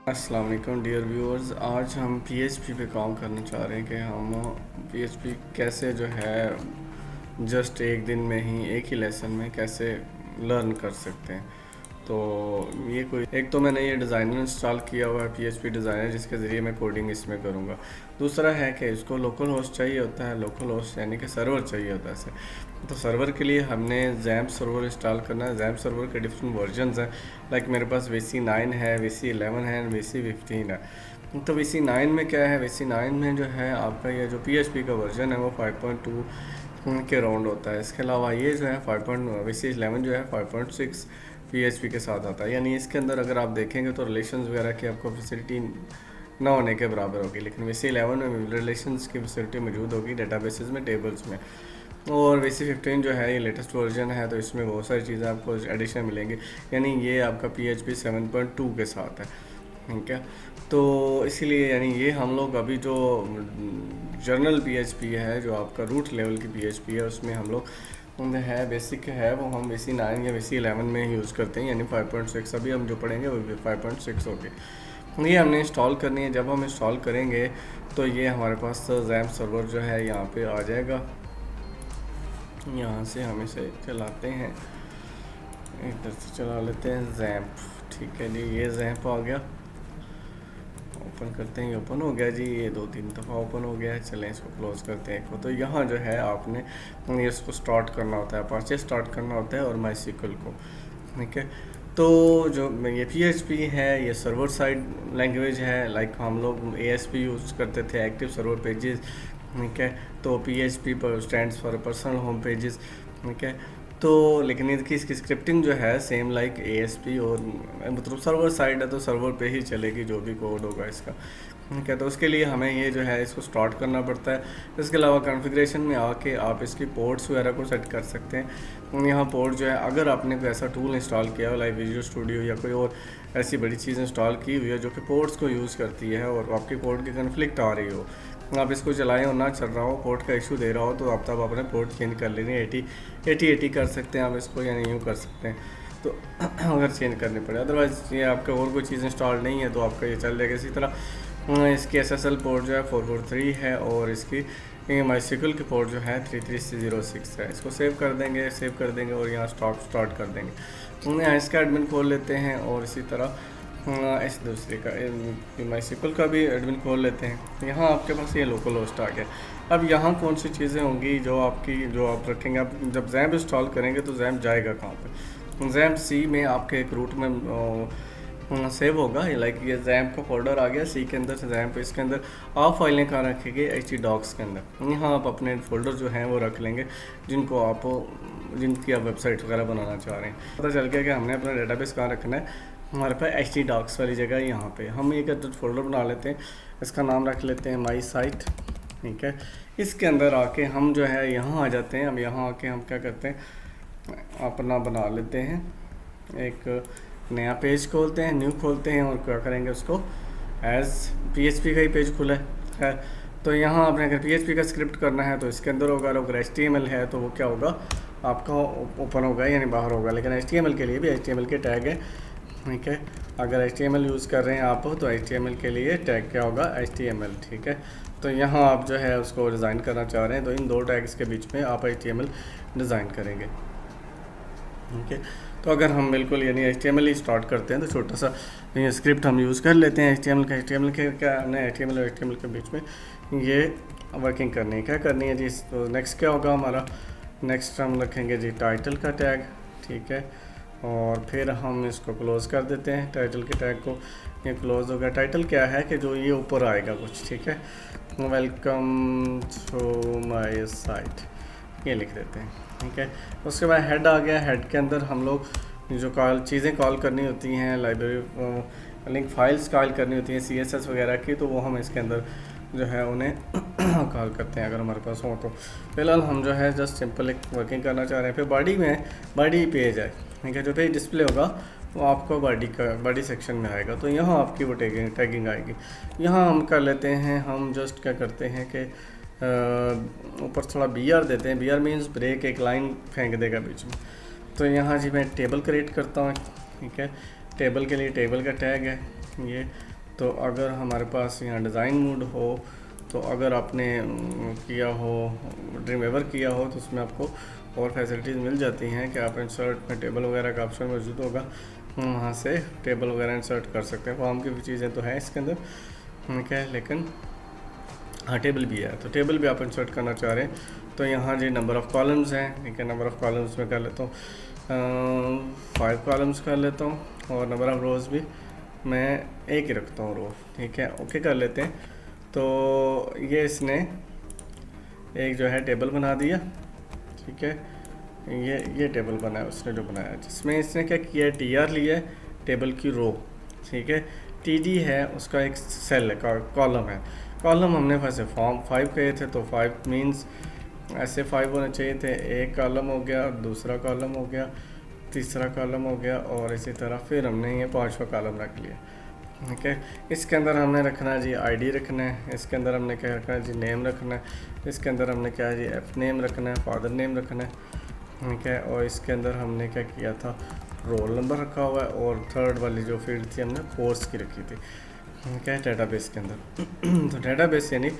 अस्सलाम वालेकुम dear viewers. आज हम पीएचपी पे काम करना चाह रहे हैं कि हम पीएचपी कैसे जो है जस्ट एक दिन में ही एक ही लेसन में कैसे लर्न कर सकते हैं। तो ये कोई एक तो मैंने ये डिज़ाइनर इंस्टॉल किया हुआ है, पीएचपी डिज़ाइनर, जिसके ज़रिए मैं कोडिंग इसमें करूँगा। दूसरा है कि इसको लोकल होस्ट चाहिए होता है, लोकल होस्ट यानी कि सर्वर चाहिए होता है इसे। तो सर्वर के लिए हमने जैम्प सर्वर इंस्टॉल करना है। जैम्प सर्वर के डिफरेंट वर्जन्स हैं, लाइक मेरे पास VC9 है, VC11 है, VC15 है। तो VC9 में क्या है, VC9 में जो है आपका ये जो PHP का वर्जन है वो 5.2 के राउंड होता है। इसके अलावा ये जो है VC11 जो है 5.6 PHP के साथ आता है। यानी इसके अंदर अगर आप देखेंगे तो रिलेशंस वगैरह की आपको फैसिलिटी ना होने के बराबर होगी, लेकिन VC11 में रिलेशंस की फैसिलिटी मौजूद होगी डेटाबेसेस में, टेबल्स में। और VC15 जो है ये लेटेस्ट वर्जन है, तो इसमें बहुत सारी चीज़ें आपको एडिशन मिलेंगी। यानी ये आपका PHP 7.2 के साथ है, ठीक है। तो इसीलिए यानी ये हम लोग अभी जो जर्नल PHP है, जो आपका रूट लेवल की PHP है, उसमें हम लोग है बेसिक है वो हम VC9 या VC11 में यूज़ करते हैं। यानी 5.6 अभी हम जो पढ़ेंगे वो 5.6 होगी। ये हमने इंस्टॉल करनी है। जब हम इंस्टॉल करेंगे तो ये हमारे पास जैम्प सर्वर जो है यहाँ पे आ जाएगा। यहाँ से हम इसे चलाते हैं, इधर से चला लेते हैं जैम्प, ठीक है जी। ये जैम्प आ गया, ओपन करते हैं, ये ओपन हो गया जी। ये 2-3 दफ़ा ओपन हो गया है। चलें इसको क्लोज करते हैं। तो यहाँ जो है आपने ये इसको स्टार्ट करना होता है, अपाचे स्टार्ट करना होता है और MySQL को, ठीक है। तो जो ये PHP है ये सर्वर साइड लैंग्वेज है। लाइक हम लोग ASP यूज़ करते थे, एक्टिव सर्वर पेजेस, ठीक है। तो PHP पर stands for personal home pages, ठीक है। तो लेकिन इसकी स्क्रिप्टिंग जो है सेम लाइक ASP, और मतलब सर्वर साइड है तो सर्वर पे ही चलेगी जो भी कोड होगा इसका, ठीक है। तो उसके लिए हमें ये जो है इसको स्टार्ट करना पड़ता है। इसके अलावा कॉन्फ़िगरेशन में आके आप इसकी पोर्ट्स वगैरह को सेट कर सकते हैं। यहाँ पोर्ट जो है, अगर आपने कोई ऐसा टूल इंस्टॉल किया हो लाइक विजुअल स्टूडियो या कोई और ऐसी बड़ी चीज़ इंस्टॉल की हुई है जो कि पोर्ट्स को यूज़ करती है और आपकी पोर्ट की कन्फ्लिक्ट आ रही हो, आप इसको चलाएं और ना चल रहा हो, पोर्ट का इशू दे रहा हो, तो आप तब अपने पोर्ट चेंज कर लेंगे। 80 कर सकते हैं आप इसको, यानी यूँ कर सकते हैं। तो अगर चेंज करने पड़े, अदरवाइज़ ये आपका और कोई चीज़ इंस्टॉल नहीं है तो आपका ये चल जाएगा। इसी तरह इसकी SSL पोर्ट जो है 443 है और इसकी MySQL की पोर्ट जो है 33006 है। इसको सेव कर देंगे और यहाँ स्टार्ट कर देंगे। यहाँ इसका एडमिन खोल लेते हैं और इसी तरह इस दूसरे का MySQL का भी एडमिन खोल लेते हैं। यहाँ आपके पास ये लोकल होस्ट आ गया। अब यहाँ कौन सी चीज़ें होंगी जो आप रखेंगे। आप जब जैम्प इंस्टॉल करेंगे तो जैम्प जाएगा कहाँ पे, जैम्प C में आपके एक रूट में सेव होगा। लाइक ये जैम्प का फोल्डर आ गया C के अंदर से जैम्प, इसके अंदर आप फाइलें कहाँ रखेंगे, HTDocs के अंदर। यहाँ आप अपने फोल्डर जो हैं वो रख लेंगे जिनकी आप वेबसाइट वगैरह बनाना चाह रहे हैं। पता चल गया कि हमने अपना डेटाबेस कहाँ रखना है। हमारे पास HTDocs वाली जगह यहाँ पे हम एक फोल्डर बना लेते हैं, इसका नाम रख लेते हैं माई साइट, ठीक है। इसके अंदर आके हम जो है यहाँ आ जाते हैं। अब यहाँ आके हम क्या करते हैं, अपना बना लेते हैं, एक नया पेज खोलते हैं, न्यू खोलते हैं और क्या करेंगे, उसको एज PHP का ही पेज खुला है। तो यहाँ आपने अगर PHP का स्क्रिप्ट करना है तो इसके अंदर होगा, अगर HTML है तो वो क्या होगा आपका ओपन होगा यानी बाहर होगा। लेकिन HTML के लिए भी HTML के टैग है, ठीक है। अगर HTML यूज़ कर रहे हैं आप तो HTML के लिए टैग क्या होगा, HTML, ठीक है। तो यहाँ आप जो है उसको डिज़ाइन करना चाह रहे हैं तो इन दो टैग्स के बीच में आप HTML डिज़ाइन करेंगे, ठीक है। तो अगर हम बिल्कुल यानी HTML ही स्टार्ट करते हैं तो छोटा सा ये स्क्रिप्ट हम यूज़ कर लेते हैं HTML के क्या हमने HTML और HTML के बीच में ये वर्किंग करनी है। क्या करनी है जी, तो नेक्स्ट क्या होगा हमारा, नेक्स्ट हम रखेंगे जी टाइटल का टैग, ठीक है। और फिर हम इसको क्लोज़ कर देते हैं, टाइटल के टैग को। ये क्लोज़ हो गया। टाइटल क्या है कि जो ये ऊपर आएगा कुछ, ठीक है, वेलकम टू माय साइट, ये लिख देते हैं, ठीक है। उसके बाद हेड आ गया। हेड के अंदर हम लोग जो चीज़ें कॉल करनी होती हैं, लाइब्रेरी लिंक फाइल्स कॉल करनी होती हैं CSS वगैरह की, तो वो हम इसके अंदर जो है उन्हें कॉल करते हैं अगर हमारे पास हो तो। फिलहाल हम जो है जस्ट सिंपल एक वर्किंग करना चाह रहे हैं। फिर बॉडी पेज है, ठीक है। जो पेज डिस्प्ले होगा वो आपको बॉडी सेक्शन में आएगा, तो यहाँ आपकी वो टैगिंग आएगी। यहाँ हम कर लेते हैं, हम जस्ट क्या करते हैं कि ऊपर थोड़ा BR देते हैं। BR मीन्स ब्रेक, एक लाइन फेंक देगा बीच में। तो यहाँ जी मैं टेबल क्रिएट करता हूँ, ठीक है। टेबल के लिए टेबल का टैग है ये, तो अगर हमारे पास यहाँ डिज़ाइन मोड हो, तो अगर आपने किया हो, ड्रीमवेवर किया हो, तो उसमें आपको और फैसिलिटीज़ मिल जाती हैं कि आप इंसर्ट में टेबल वगैरह का ऑप्शन मौजूद होगा, वहाँ से टेबल वगैरह इंसर्ट कर सकते हैं। फॉर्म की भी चीज़ें तो हैं इसके अंदर, ठीक है, लेकिन हाँ टेबल भी है, तो टेबल भी आप इंसर्ट करना चाह रहे हैं तो यहाँ जी नंबर ऑफ़ कॉलम्स हैं, ठीक है, नंबर ऑफ़ कॉलम्स में कर लेता हूँ 5 कॉलम्स कर लेता हूँ, और नंबर ऑफ़ रोज़ भी मैं एक ही रखता हूँ रो, ठीक है, ओके कर लेते हैं। तो ये इसने एक जो है टेबल बना दिया, ठीक है, ये टेबल बनाया उसने जो बनाया, जिसमें इसने क्या किया है, TR लिया है टेबल की रो, ठीक है, TD है उसका एक सेल है, कॉलम है, कॉलम हमने वैसे फॉर्म 5 कहे थे, तो 5 मींस ऐसे 5 होने चाहिए थे, एक कॉलम हो गया, दूसरा कॉलम हो गया, तीसरा कॉलम हो गया, और इसी तरह फिर हमने ये 5वां कॉलम रख लिया, ठीक है। इसके अंदर हमने रखना है जी ID रखना है, इसके अंदर हमने क्या रखना है जी नेम रखना है, इसके अंदर हमने क्या है जी F नेम रखना है, फादर नेम रखना है, ठीक है, और इसके अंदर हमने क्या किया था, रोल नंबर रखा हुआ है, और थर्ड वाली जो फील्ड थी हमने कोर्स की रखी थी, ठीक है, डेटाबेस के अंदर। तो डेटाबेस यानी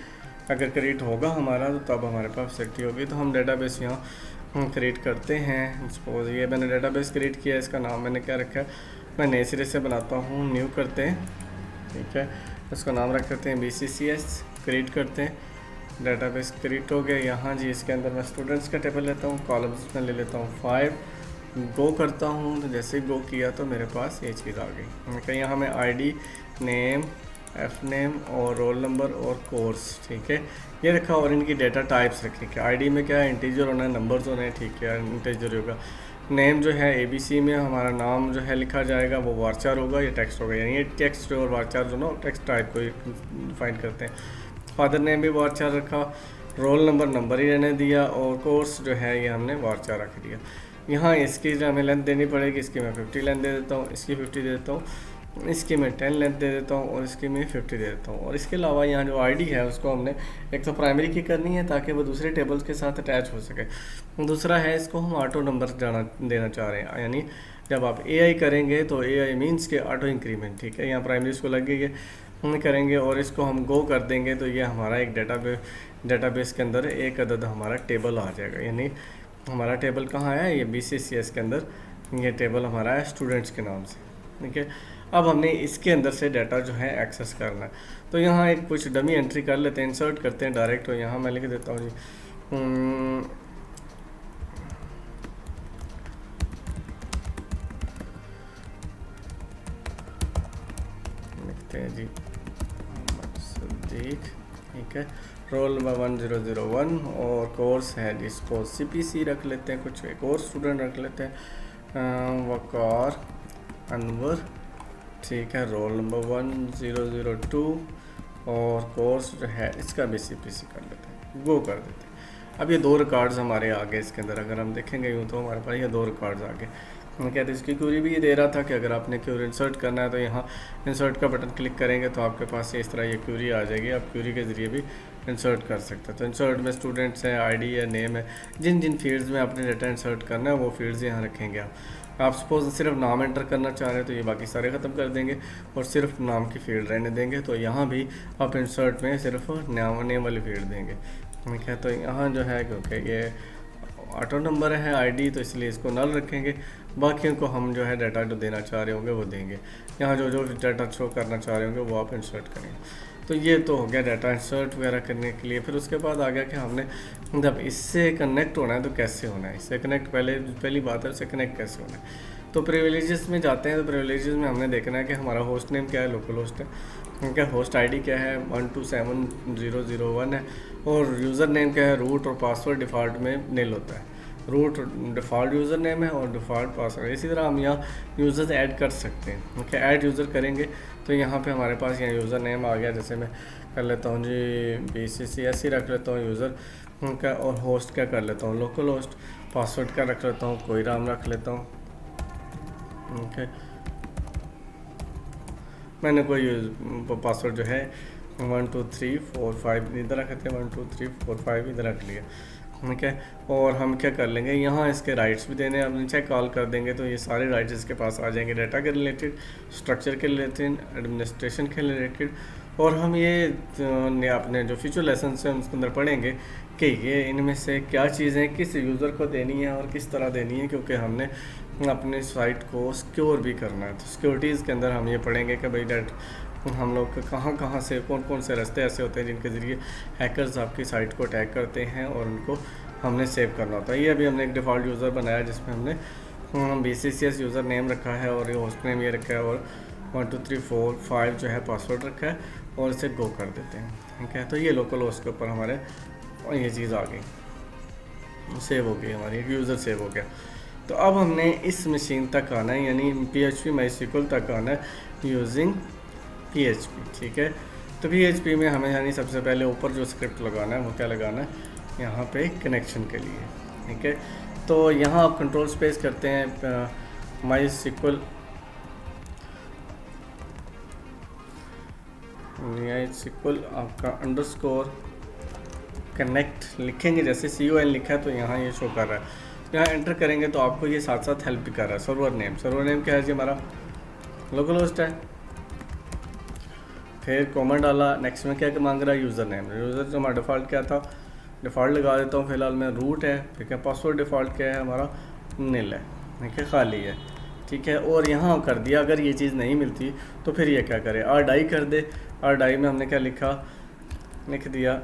अगर क्रिएट होगा हमारा तो तब हमारे पास फैसिलिटी होगी। तो हम डेटाबेस यहाँ क्रिएट करते हैं। सपोज ये मैंने डेटाबेस क्रिएट किया है, इसका नाम मैंने क्या रखा है, मैं नए सिरे से बनाता हूँ, न्यू करते हैं, ठीक है, इसका नाम रख करते हैं BCCS, क्रिएट करते हैं, डेटाबेस क्रिएट हो गया। यहाँ जी इसके अंदर मैं स्टूडेंट्स का टेबल लेता हूँ, कॉलम्स में ले लेता हूँ 5, गो करता हूँ, तो जैसे गो किया तो मेरे पास ये चीज़ आ गई, ठीक है। यहाँ मैं ID नेम F नेम और रोल नंबर और कोर्स, ठीक है, ये रखा, और इनकी डेटा टाइप्स रखी कि ID में क्या है, इंटीजर होना है, नंबर्स होने हैं, ठीक है, इंटीजर होगा। नेम जो है ABC में हमारा नाम जो है लिखा जाएगा वो वारचार होगा, ये टेक्स्ट होगा, यानी ये टेक्स्ट और वारचार दोनों टेक्स्ट टाइप को डिफाइन करते हैं। फादर नेम भी वारचार रखा, रोल नंबर ही रहने दिया, और कोर्स जो है ये हमने वारचार रख दिया। यहाँ इसकी जो हमें लेंथ देनी पड़ेगी, इसकी मैं 50 लेंथ दे देता हूँ, इसकी 50 दे देता हूँ, इसकी मैं 10 लेंथ दे देता हूँ, और इसकी मैं 50 दे देता हूँ। और इसके अलावा यहाँ जो ID है उसको हमने एक तो प्राइमरी की करनी है ताकि वो दूसरे टेबल्स के साथ अटैच हो सके, दूसरा है इसको हम ऑटो नंबर देना चाह रहे हैं, यानी जब आप AI करेंगे तो AI मीन्स के ऑटो इंक्रीमेंट, ठीक है, यहाँ प्राइमरी इसको लग गई है, करेंगे और इसको हम गो कर देंगे तो ये हमारा एक डेटाबेस के अंदर एक अदद हमारा टेबल आ जाएगा। यानी हमारा टेबल कहाँ है, ये BCCS के अंदर ये टेबल हमारा है स्टूडेंट्स के नाम से, ठीक है। अब हमने इसके अंदर से डाटा जो है एक्सेस करना है, तो यहाँ एक कुछ डमी एंट्री कर लेते हैं, इंसर्ट करते हैं डायरेक्ट। तो यहाँ मैं लिख देता हूँ जी लिखते हैं जी सदीक, ठीक है, रोल नंबर 1001, और कोर्स है जिसको CPC रख लेते हैं, कुछ एक और स्टूडेंट रख लेते हैं वकार अनवर, ठीक है, रोल नंबर 1002, और कोर्स जो है इसका भी CPC कर लेते हैं, गो कर देते हैं। अब ये 2 रिकॉर्ड्स हमारे आगे इसके अंदर अगर हम देखेंगे यूँ तो हमारे पास ये 2 रिकॉर्ड्स आगे। मैं कहते हैं इसकी क्यूरी भी ये दे रहा था कि अगर आपने क्यूरी इंसर्ट करना है तो यहाँ इंसर्ट का बटन क्लिक करेंगे तो आपके पास इस तरह ये क्यूरी आ जाएगी, आप क्यूरी के ज़रिए भी इंसर्ट कर सकते हैं। तो इंसर्ट में स्टूडेंट्स है, ID है, नेम है, जिन जिन फील्ड्स में आपने डाटा इंसर्ट करना है वो फील्ड्स यहाँ रखेंगे। आप सपोज सिर्फ नाम एंटर करना चाह रहे हैं तो ये बाकी सारे ख़त्म कर देंगे और सिर्फ नाम की फील्ड रहने देंगे। तो यहाँ भी आप इंसर्ट में सिर्फ नेम वाली फील्ड देंगे, ठीक है। तो यहाँ जो है क्योंकि ये ऑटो नंबर है ID तो इसलिए इसको नल रखेंगे, बाकियों को हम जो है डाटा जो देना चाह रहे होंगे वो देंगे। यहाँ जो जो डाटा शो करना चाह रहे होंगे वो आप इंसर्ट करेंगे। तो ये तो हो गया डाटा इंसर्ट वगैरह करने के लिए। फिर उसके बाद आ गया कि हमने जब इससे कनेक्ट होना है तो कैसे होना है, इससे कनेक्ट पहली बात है, उससे कनेक्ट कैसे होना है। तो प्रिविलेजेस में जाते हैं, तो प्रिविलेजेस में हमने देखना है कि हमारा होस्ट नेम क्या है, लोकल होस्ट है, ठीक है, होस्ट ID क्या है 127001 है, और यूज़र नेम क्या है रूट, और पासवर्ड डिफ़ॉल्ट में नील होता है, रूट डिफ़ॉल्ट यूज़र नेम है और डिफ़ॉल्ट पासवर्ड। इसी तरह हम यहाँ यूज़र्स ऐड कर सकते हैं, ओके, ऐड यूज़र करेंगे तो यहाँ पे हमारे पास यहाँ यूज़र नेम आ गया। जैसे मैं कर लेता हूँ जी BCCS ही रख लेता हूँ यूज़र का, और होस्ट क्या कर लेता हूँ लोकल होस्ट, पासवर्ड क्या रख लेता हूँ कोई राम रख लेता हूँ, ओके। मैंने कोई पासवर्ड जो है 1 2 3 4 5 इधर रखे थे, 1 2 3 4 5 इधर रख लिया, ठीक है। और हम क्या कर लेंगे, यहाँ इसके राइट्स भी देने, अब नीचे कॉल कर देंगे तो ये सारे राइट्स इसके पास आ जाएंगे, डाटा के रिलेटेड, स्ट्रक्चर के रिलेटेड, एडमिनिस्ट्रेशन के रिलेटेड। और हम ये अपने जो फ्यूचर लेसन है उसके अंदर पढ़ेंगे कि ये इनमें से क्या चीज़ें किस यूज़र को देनी है और किस तरह देनी है, क्योंकि हमने अपने साइट को सिक्योर भी करना है। तो सिक्योरिटीज़ के अंदर हम ये पढ़ेंगे कि भाई डेट हम लोग कहाँ कहाँ से कौन कौन से रास्ते ऐसे होते हैं जिनके ज़रिए हैकर्स आपकी साइट को अटैक करते हैं और उनको हमने सेव करना होता है। ये अभी हमने एक डिफ़ॉल्ट यूज़र बनाया जिसमें हमने BCCS यूज़र नेम रखा है और ये होस्ट नेम ये रखा है और 1 2 3 4 5 जो है पासवर्ड रखा है और इसे गो कर देते हैं। ठीक है, तो ये लोकल होस्ट के ऊपर हमारे ये चीज़ आ गई, सेव हो गई, हमारी यूज़र सेव हो गया। तो अब हमने इस मशीन तक आना है, यानी PHP MySQL तक आना है यूजिंग PHP। ठीक है, तो PHP में हमें यानी सबसे पहले ऊपर जो स्क्रिप्ट लगाना है वो क्या लगाना है, यहाँ पे कनेक्शन के लिए। ठीक है, तो यहाँ आप कंट्रोल स्पेस करते हैं MySQL आपका अंडरस्कोर कनेक्ट लिखेंगे, जैसे CON लिखा है तो यहाँ ये शो कर रहा है, यहाँ एंटर करेंगे तो आपको ये साथ साथ हेल्प भी कर रहा है। सर्वर नेम क्या है जी, हमारा लोकल होस्ट है। फिर कॉमा डाला, नेक्स्ट में क्या मांग रहा है, यूज़र नेम, यूज़र जो हमारा डिफ़ॉल्ट क्या था, डिफ़ॉल्ट लगा देता हूँ फिलहाल मैं, रूट है। ठीक है, पासवर्ड डिफ़ॉल्ट क्या है हमारा, नील है। ठीक है, खाली है। ठीक है, और यहाँ कर दिया, अगर ये चीज़ नहीं मिलती तो फिर ये क्या करे, RDI कर दे। RDI में हमने क्या लिख दिया,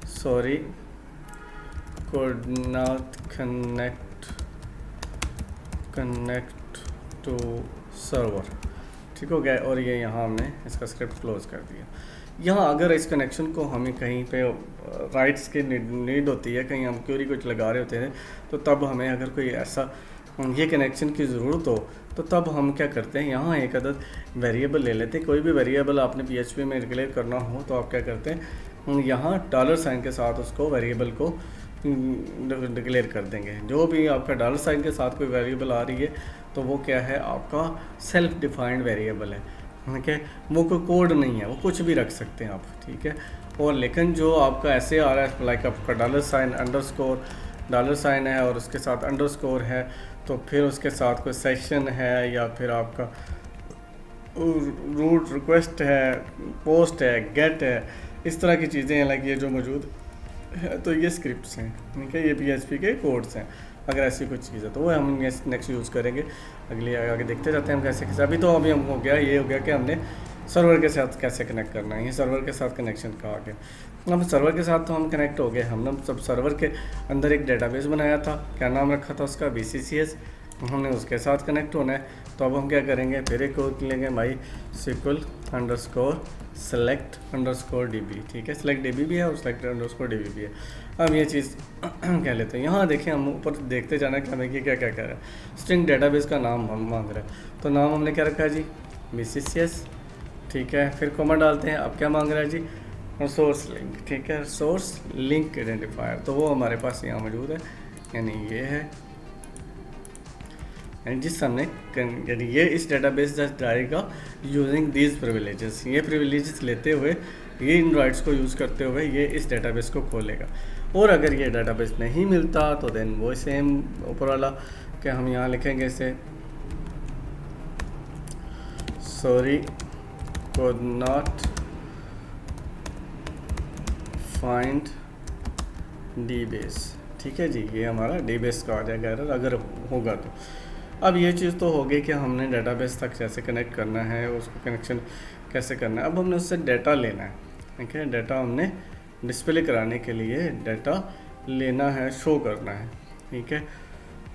sorry could not connect to server। ठीक हो गया, और ये यहाँ हमने इसका स्क्रिप्ट क्लोज कर दिया। यहाँ अगर इस कनेक्शन को हमें कहीं पे राइट्स की नीड होती है, कहीं हम क्वेरी कुछ लगा रहे होते हैं, तो तब हमें अगर कोई ऐसा ये कनेक्शन की ज़रूरत हो तो तब हम क्या करते हैं, यहाँ एक अदद वेरिएबल ले लेते हैं। कोई भी वेरिएबल आपने PHP में डिक्लेयर करना हो तो आप क्या करते हैं, यहाँ $साइन के साथ उसको वेरिएबल को डिक्लेयर कर देंगे। जो भी आपका $साइन के साथ कोई वेरिएबल आ रही है तो वो क्या है, आपका सेल्फ डिफाइंड वेरिएबल है। ठीक है, वो कोई कोड नहीं है, वो कुछ भी रख सकते हैं आप। ठीक है, और लेकिन जो आपका ऐसे आ रहा है लाइक आपका $साइन अंडरस्कोर $साइन है और उसके साथ अंडरस्कोर है, तो फिर उसके साथ कोई सेशन है या फिर आपका रूट रिक्वेस्ट है, पोस्ट है, गेट है, इस तरह की चीज़ें हैं लाइक ये जो मौजूद है, तो ये स्क्रिप्ट्स हैं। ठीक है, ये PHP के कोड्स हैं। अगर ऐसी कुछ चीज़ है तो वो हम नेक्स्ट यूज़ करेंगे, अगली आगे देखते जाते हैं हम कैसे कैसे। अभी हम हो गया, ये हो गया कि हमने सर्वर के साथ कैसे कनेक्ट करना है, ये सर्वर के साथ कनेक्शन का आ गया। अब सर्वर के साथ तो हम कनेक्ट हो गए, हमने सब सर्वर के अंदर एक डेटाबेस बनाया था, क्या नाम रखा था उसका, BCCS, हमने उसके साथ कनेक्ट होना है। तो अब हम क्या करेंगे, फिर एक कोड लेंगे MySQL _select _db। ठीक है, select db भी है और select _db भी है। अब ये चीज़ कह लेते हैं, यहाँ देखें हम ऊपर देखते जाना कि हमें क्या क्या कह रहा है। स्ट्रिंग डेटाबेस का नाम हम मांग रहे हैं, तो नाम हमने क्या रखा है जी, BCCS। ठीक है, फिर कॉमा डालते हैं, अब क्या मांग रहा है जी, सोर्स लिंक। ठीक है, सोर्स लिंक आइडेंटिफायर, तो वो हमारे पास यहाँ मौजूद है, यानी ये है, यानी जिस हमने यानी ये इस डेटाबेस जाएगा यूजिंग दीज प्रिविलेजेस, ये प्रिविलेजेस लेते हुए, ये इन राइट्स को यूज़ करते हुए ये इस डेटाबेस को खोलेगा। और अगर ये डेटाबेस नहीं मिलता तो देन वो सेम ऊपर वाला कि हम यहाँ लिखेंगे इसे, sorry could not find DBase। ठीक है जी, ये हमारा DBase का आ जाएगा एरर अगर होगा तो। अब ये चीज़ तो हो गई कि हमने डेटाबेस तक कैसे कनेक्ट करना है, उसको कनेक्शन कैसे करना है। अब हमने उससे डाटा लेना है। ठीक है, डाटा हमने डिस्प्ले कराने के लिए डाटा लेना है, शो करना है। ठीक है,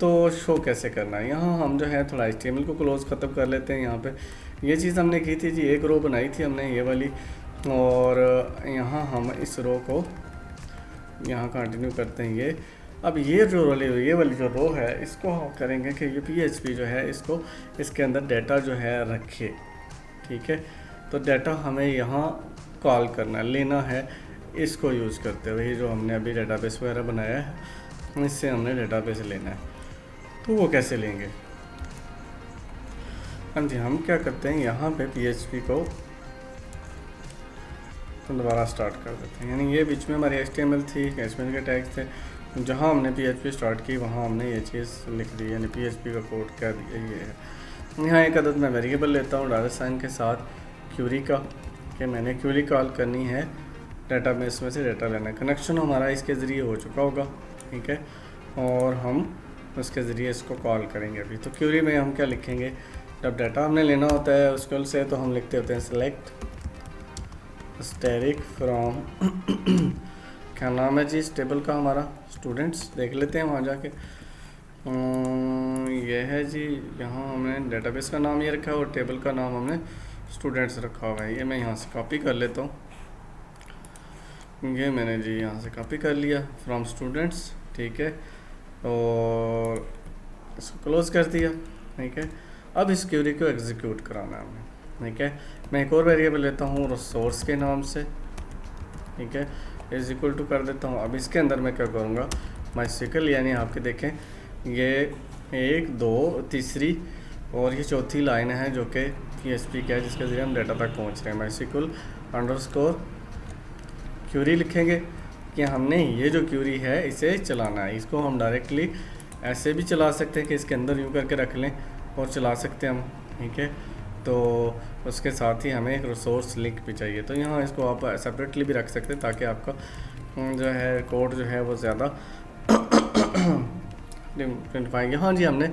तो शो कैसे करना है, यहाँ हम जो है थोड़ा HTML को क्लोज ख़त्म कर लेते हैं। यहाँ पे ये चीज़ हमने की थी जी, एक रो बनाई थी हमने ये वाली, और यहाँ हम इस रो को यहाँ कंटिन्यू करते हैं ये। अब ये वाली जो रो है, इसको हम करेंगे कि ये PHP जो है इसको इसके अंदर डाटा जो है रखे। ठीक है, तो डाटा हमें यहाँ कॉल करना लेना है, इसको यूज़ करते हुए जो हमने अभी डेटाबेस वगैरह बनाया है, इससे हमने डेटाबेस लेना है। तो वो कैसे लेंगे, हाँ जी, हम क्या करते हैं, यहाँ पे PHP को तो दोबारा स्टार्ट कर देते हैं। यानी ये बीच में हमारी HTML थी, HTML के टैग्स थे, जहाँ हमने PHP स्टार्ट की वहाँ हमने ये चीज़ लिख दी, यानी PHP का कोड कह दिया ये है। यहाँ एक अदद मैं वेरिएबल लेता हूँ डॉलर साइन के साथ क्यूरी का, कि मैंने क्यूरी कॉल करनी है, डेटाबेस में से डेटा लेना है। कनेक्शन हमारा इसके ज़रिए हो चुका होगा, ठीक है, और हम उसके ज़रिए इसको कॉल करेंगे अभी। तो क्यूरी में हम क्या लिखेंगे, जब डाटा हमने लेना होता है उसके से, तो हम लिखते होते हैं सेलेक्ट स्टैटिक फ्रॉम क्या नाम है जी इस टेबल का हमारा, स्टूडेंट्स। देख लेते हैं वहाँ जाके। ये है जी, यहाँ हमने डेटाबेस का नाम ये रखा है और टेबल का नाम हमने स्टूडेंट्स रखा हुआ है। ये मैं यहाँ से कॉपी कर लेता हूँ, ये मैंने जी यहाँ से कॉपी कर लिया फ्रॉम स्टूडेंट्स, ठीक है, और इसको क्लोज़ कर दिया, ठीक है। अब इस क्यूरी को एग्जीक्यूट कराना है हमें, ठीक है। मैं एक और वेरिएबल लेता हूँ रिसोर्स के नाम से, ठीक है, इज इक्वल टू कर देता हूँ। अब इसके अंदर मैं क्या करूँगा, माइसिकल, यानी आपके देखें ये 1 2 तीसरी और ये चौथी लाइन है जो कि PHP का है, जिसके ज़रिए हम डाटा तक पहुँच रहे हैं। माइसिकल अंडरस्कोर क्यूरी लिखेंगे कि हमने ये जो क्यूरी है इसे चलाना है। इसको हम डायरेक्टली ऐसे भी चला सकते हैं कि इसके अंदर यूँ करके रख लें और चला सकते हैं हम, ठीक है। तो उसके साथ ही हमें एक रिसोर्स लिंक भी चाहिए, तो यहाँ इसको आप सेपरेटली भी रख सकते हैं ताकि आपका जो है कोड जो है वो ज़्यादा आइडेंटिफाई। हाँ जी, हमने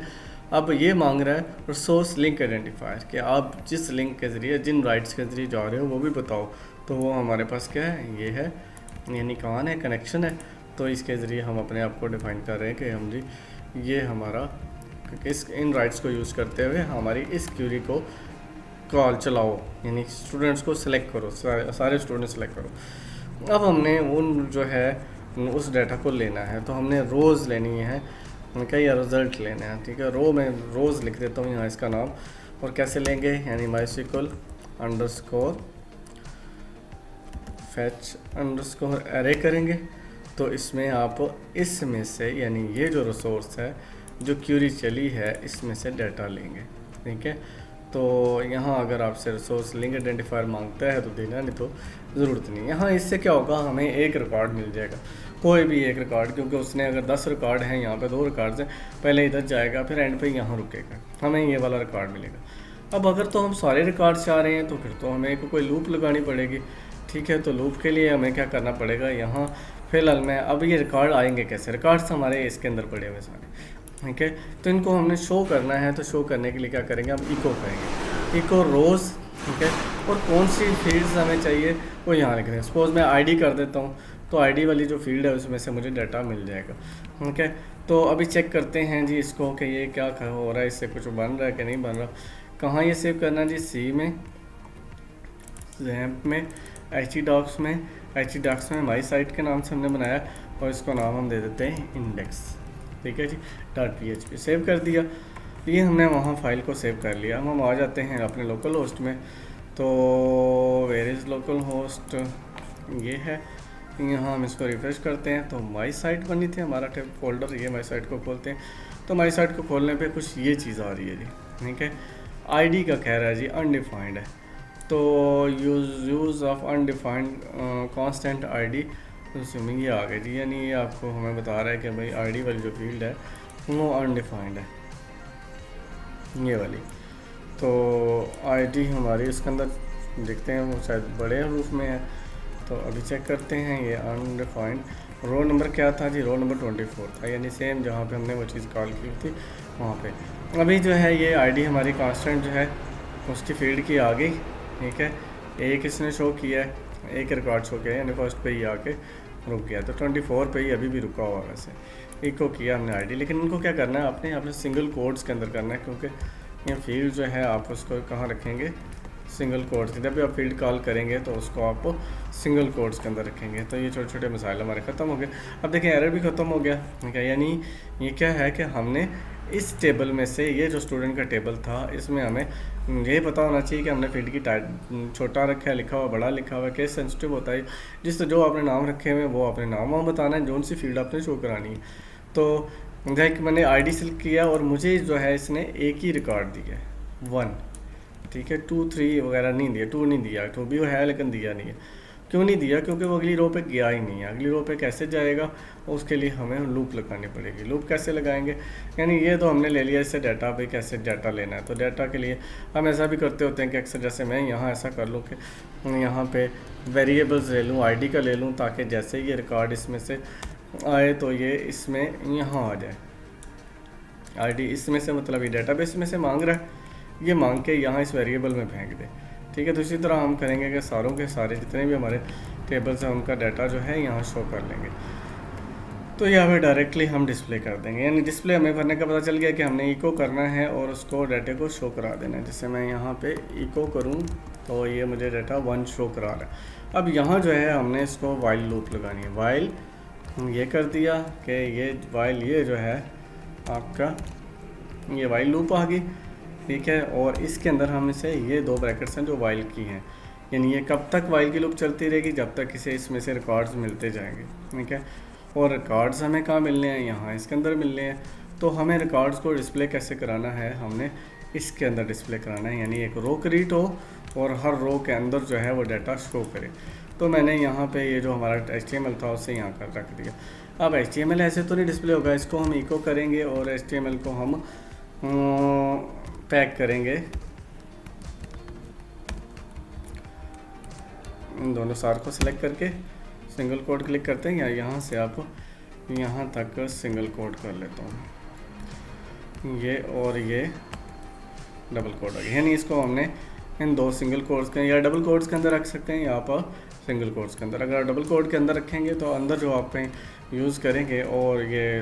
अब ये मांग रहा है रिसोर्स लिंक आइडेंटिफायर, कि आप जिस लिंक के ज़रिए, जिन राइट्स के ज़रिए जा रहे हो वो भी बताओ। तो वो हमारे पास क्या है, ये है, यानी कौन है, कनेक्शन है। तो इसके ज़रिए हम अपने आप को डिफाइन कर रहे हैं कि हम जी ये हमारा इस इन राइट्स को यूज़ करते हुए हमारी इस क्यूरी को कॉल चलाओ, यानी स्टूडेंट्स को सिलेक्ट करो, सारे स्टूडेंट सेलेक्ट करो। अब हमने उन जो है उस डाटा को लेना है, तो हमने रोज़ लेनी है क्या, या रिज़ल्ट लेना है, ठीक है। रो में रोज़ लिख देता हूँ यहाँ इसका नाम, और कैसे लेंगे, यानी माइसिकल अंडरस्कोर फैच अंडरस्कोर एरे करेंगे। तो इसमें आप इसमें से, यानी ये जो रिसोर्स है जो क्यूरी चली है इसमें से डाटा लेंगे, ठीक है। तो यहाँ अगर आपसे रिसोर्स लिंक आइडेंटिफायर मांगता है तो देना, नहीं तो ज़रूरत नहीं। यहाँ इससे क्या होगा, हमें एक रिकॉर्ड मिल जाएगा, कोई भी एक रिकॉर्ड, क्योंकि उसने अगर 10 रिकॉर्ड हैं, यहाँ पे 2 रिकॉर्ड्स हैं, पहले इधर जाएगा फिर एंड पे यहाँ रुकेगा, हमें ये वाला रिकॉर्ड मिलेगा। अब अगर तो हम सारे रिकॉर्ड चाह रहे हैं तो फिर तो हमें कोई लूप लगानी पड़ेगी, ठीक है। तो लूप के लिए हमें क्या करना पड़ेगा, यहाँ फ़िलहाल में अब ये रिकॉर्ड आएंगे कैसे, रिकॉर्ड्स हमारे इसके अंदर पड़े हुए सारे, ठीक है। तो इनको हमने शो करना है, तो शो करने के लिए क्या करेंगे, हम इको करेंगे, इको रोज़, ठीक है। और कौन सी फील्ड्स हमें चाहिए वो यहाँ लिख देंगे। सपोज़ मैं आईडी कर देता हूँ, तो आईडी वाली जो फील्ड है उसमें से मुझे डाटा मिल जाएगा, ठीक है। तो अभी चेक करते हैं जी इसको कि ये क्या हो रहा है, इससे कुछ बन रहा है कि नहीं बन रहा। कहाँ ये सेव करना है जी, सी में, जैम्प में, HDocs में, HDocs में माई साइट के नाम से हमने बनाया, और इसको नाम हम दे देते हैं इंडेक्स, ठीक है जी, .php। सेव कर दिया, ये हमने वहाँ फाइल को सेव कर लिया। हम आ जाते हैं अपने लोकल होस्ट में, तो वेयर इज़ लोकल होस्ट, ये है, यहाँ हम इसको रिफ्रेश करते हैं तो माई साइट बनी थी हमारा टेब फोल्डर, ये माई साइट को खोलते हैं तो माई साइट को खोलने पे कुछ ये चीज़ आ रही है जी, ठीक है। आईडी का कह रहा है जी अनडिफाइंड है, तो use of undefined constant ID swimming ये आ गई जी, यानी ये आपको हमें बता रहा है कि भाई आईडी वाली जो फील्ड है वो अनडिफाइंड है, ये वाली। तो आईडी हमारी इसके अंदर देखते हैं वो शायद बड़े रूप में है, तो अभी चेक करते हैं। ये अनडिफाइंड रो नंबर क्या था जी, रो नंबर 24 था, यानी सेम जहाँ पे हमने वो चीज़ कॉल की थी वहाँ पे। अभी जो है ये आईडी हमारी कांस्टेंट जो है उसकी फील्ड की आ गई, ठीक है। एक इसने शो किया है, एक रिकॉर्ड शो किया है, यानी फर्स्ट पे ही आके रुक गया, तो 24 पे ही अभी भी रुका हुआ। वैसे इको किया हमने आईडी, लेकिन इनको क्या करना है, अपने सिंगल कोड्स के अंदर करना है, क्योंकि ये फील्ड जो है आप उसको कहाँ रखेंगे, सिंगल कोड्स। जब भी आप फील्ड कॉल करेंगे तो उसको आप सिंगल कोड्स के अंदर रखेंगे। तो ये छोटे छोटे मसाइल हमारे ख़त्म हो गए। अब देखिए एरर भी ख़त्म हो गया, ठीक है। यानी ये क्या है कि हमने इस टेबल में से, ये जो स्टूडेंट का टेबल था, इसमें हमें ये पता होना चाहिए कि हमने फील्ड की टाइप छोटा रखा है, लिखा हुआ, बड़ा लिखा हुआ है, केस सेंसिटिव होता है। जिस जो आपने नाम रखे हुए वो अपने नाम वहाँ बताना है, जो सी फील्ड आपने शो करानी है। तो देख मैंने आईडी सेलेक्ट किया और मुझे जो है इसने एक ही रिकॉर्ड दिया है 1, ठीक है। 2 3 वगैरह नहीं दिया, 2 नहीं दिया, 2 भी है लेकिन दिया नहीं है। क्यों नहीं दिया? क्योंकि वो अगली रो पे गया ही नहीं है। अगली रो पे कैसे जाएगा? उसके लिए हमें लूप लगानी पड़ेगी। लूप कैसे लगाएंगे? यानी ये तो हमने ले लिया इससे डाटा, भी कैसे डाटा लेना है। तो डाटा के लिए हम ऐसा भी करते होते हैं कि अक्सर जैसे मैं यहाँ ऐसा कर लूँ कि यहाँ पे वेरिएबल्स ले लूँ, आईडी का ले लूँ, ताकि जैसे ये रिकॉर्ड इसमें से आए तो ये इसमें यहाँ आ जाए। आईडी इसमें से मतलब ये डेटाबेस में से मांग रहा है, ये मांग के यहाँ इस वेरिएबल में फेंक दे। ठीक है, तो इसी तरह हम करेंगे कि सारों के सारे जितने भी हमारे टेबल्स हैं उनका डाटा जो है यहाँ शो कर लेंगे। तो यहाँ पे डायरेक्टली हम डिस्प्ले कर देंगे। यानी डिस्प्ले हमें करने का पता चल गया कि हमने इको करना है और उसको डाटे को शो करा देना है। जैसे मैं यहाँ पे इको करूँ तो ये मुझे डाटा 1 शो करा रहा है। अब यहाँ जो है हमने इसको वाइल लूप लगानी है। वाइल ये कर दिया कि ये वाइल ये जो है आपका ये वाइल लूप आ गई। ठीक है, और इसके अंदर हम इसे ये 2 ब्रैकेट्स हैं जो वाइल की हैं। यानी ये कब तक वाइल की लूप चलती रहेगी? जब तक इसे इसमें से रिकॉर्ड्स मिलते जाएंगे। ठीक है, और रिकॉर्ड्स हमें कहाँ मिलने हैं? यहाँ इसके अंदर मिलने हैं। तो हमें रिकॉर्ड्स को डिस्प्ले कैसे कराना है? हमने इसके अंदर डिस्प्ले कराना है। यानी एक रो क्रिएट हो और हर रो के अंदर जो है वो डाटा शो करे। तो मैंने यहाँ पे ये जो हमारा HTML था उसे यहाँ कर रख दिया। अब HTML ऐसे तो नहीं डिस्प्ले होगा, इसको हम इको करेंगे और HTML को हम पैक करेंगे। इन दोनों सार को सिलेक्ट करके सिंगल कोड क्लिक करते हैं, या यहाँ से आप यहाँ तक सिंगल कोड कर लेता हूँ, ये और ये डबल कोड आ गया। यानी इसको हमने इन 2 सिंगल कोड्स के या डबल कोड्स के अंदर रख सकते हैं, या आप सिंगल कोड्स के अंदर। अगर डबल कोड के अंदर रखेंगे तो अंदर जो आप कहीं यूज़ करेंगे और ये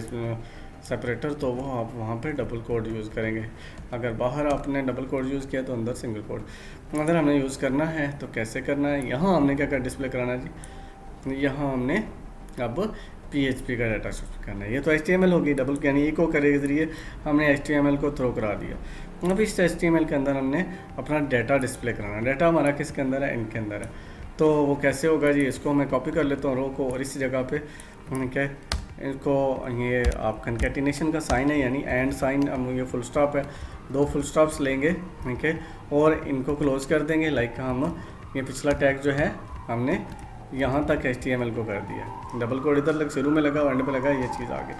सेपरेटर, तो वो आप वहाँ पे डबल कोड यूज़ करेंगे। अगर बाहर आपने डबल कोड यूज़ किया तो अंदर सिंगल कोड। अगर हमने यूज़ करना है तो कैसे करना है? यहाँ हमने क्या डिस्प्ले कराना जी, यहाँ हमने अब PHP का डाटा शो करना है। ये तो HTML होगी, डबल यानी इको करे के ज़रिए हमने HTML को थ्रो करा दिया। अब इस HTML के अंदर हमने अपना डाटा डिस्प्ले कराना है। डाटा हमारा किसके अंदर है? इनके अंदर है। तो वो कैसे होगा जी? इसको मैं कॉपी कर लेता हूँ रो को, और इस जगह पे क्या इसको ये आप कंकैटिनेशन का साइन है, यानी एंड साइन। अब ये फुल स्टॉप है, 2 फुल स्टॉप्स लेंगे। ठीक है, और इनको क्लोज कर देंगे। लाइक हम ये पिछला टैग जो है हमने यहाँ तक HTML को कर दिया। डबल कोड इधर लग शुरू में लगा, एंड पे लगा, ये चीज़ आ गई।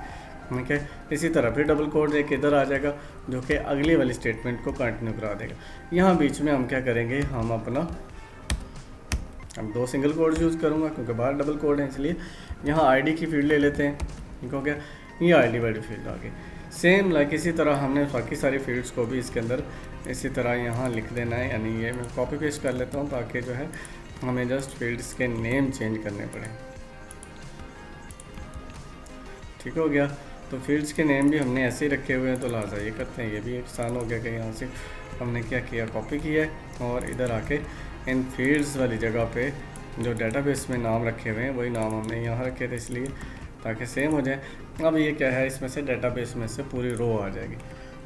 ठीक है, इसी तरह फिर डबल कोड एक इधर आ जाएगा जो कि अगली वाली स्टेटमेंट को कंटिन्यू करा देगा। यहाँ बीच में हम क्या करेंगे? हम अपना हम 2 सिंगल कोड यूज़ करूँगा क्योंकि बाहर डबल कोड है, इसलिए यहाँ आईडी की फील्ड ले लेते हैं। ठीक हो गया, ये आईडी वाली फील्ड आ गई। सेम लाइक इसी तरह हमने बाकी सारी फील्ड्स को भी इसके अंदर इसी तरह यहाँ लिख देना है। यानी ये मैं कॉपी पेस्ट कर लेता हूँ ताकि जो है हमें जस्ट फील्ड्स के नेम चेंज करने पड़े। ठीक हो गया, तो फील्ड्स के नेम भी हमने ऐसे ही रखे हुए हैं, तो लिहाजा ये करते हैं। ये भी एक आसान हो गया कि यहाँ से हमने क्या किया, कॉपी किया है और इधर आके इन फील्ड्स वाली जगह पे जो डेटाबेस में नाम रखे हुए हैं वही नाम हमने यहाँ रखे थे, इसलिए ताकि सेम हो जाए। अब ये क्या है, इसमें से डेटाबेस में से पूरी रो आ जाएगी।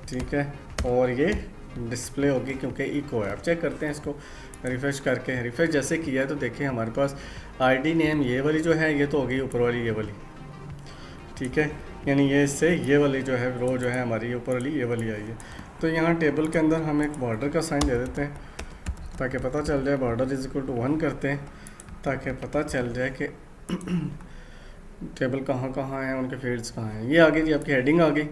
ठीक है, और ये डिस्प्ले होगी क्योंकि इको है। अब चेक करते हैं इसको रिफ़्रेश करके। रिफ़्रेश जैसे किया है तो देखिए हमारे पास आईडी नेम ये वाली जो है ये तो हो गई ऊपर वाली ये वाली। ठीक है, यानी ये इससे ये वाली जो है रो जो है हमारी ऊपर वाली ये वाली आई है। तो यहाँ टेबल के अंदर हम एक बॉर्डर का साइन दे देते हैं ताकि पता चल जाए, बॉर्डर इज इक्वल टू 1 करते हैं ताकि पता चल जाए कि टेबल कहाँ कहाँ हैं, उनके फील्ड्स कहाँ हैं। ये आ गई जी आपकी हेडिंग आ गई।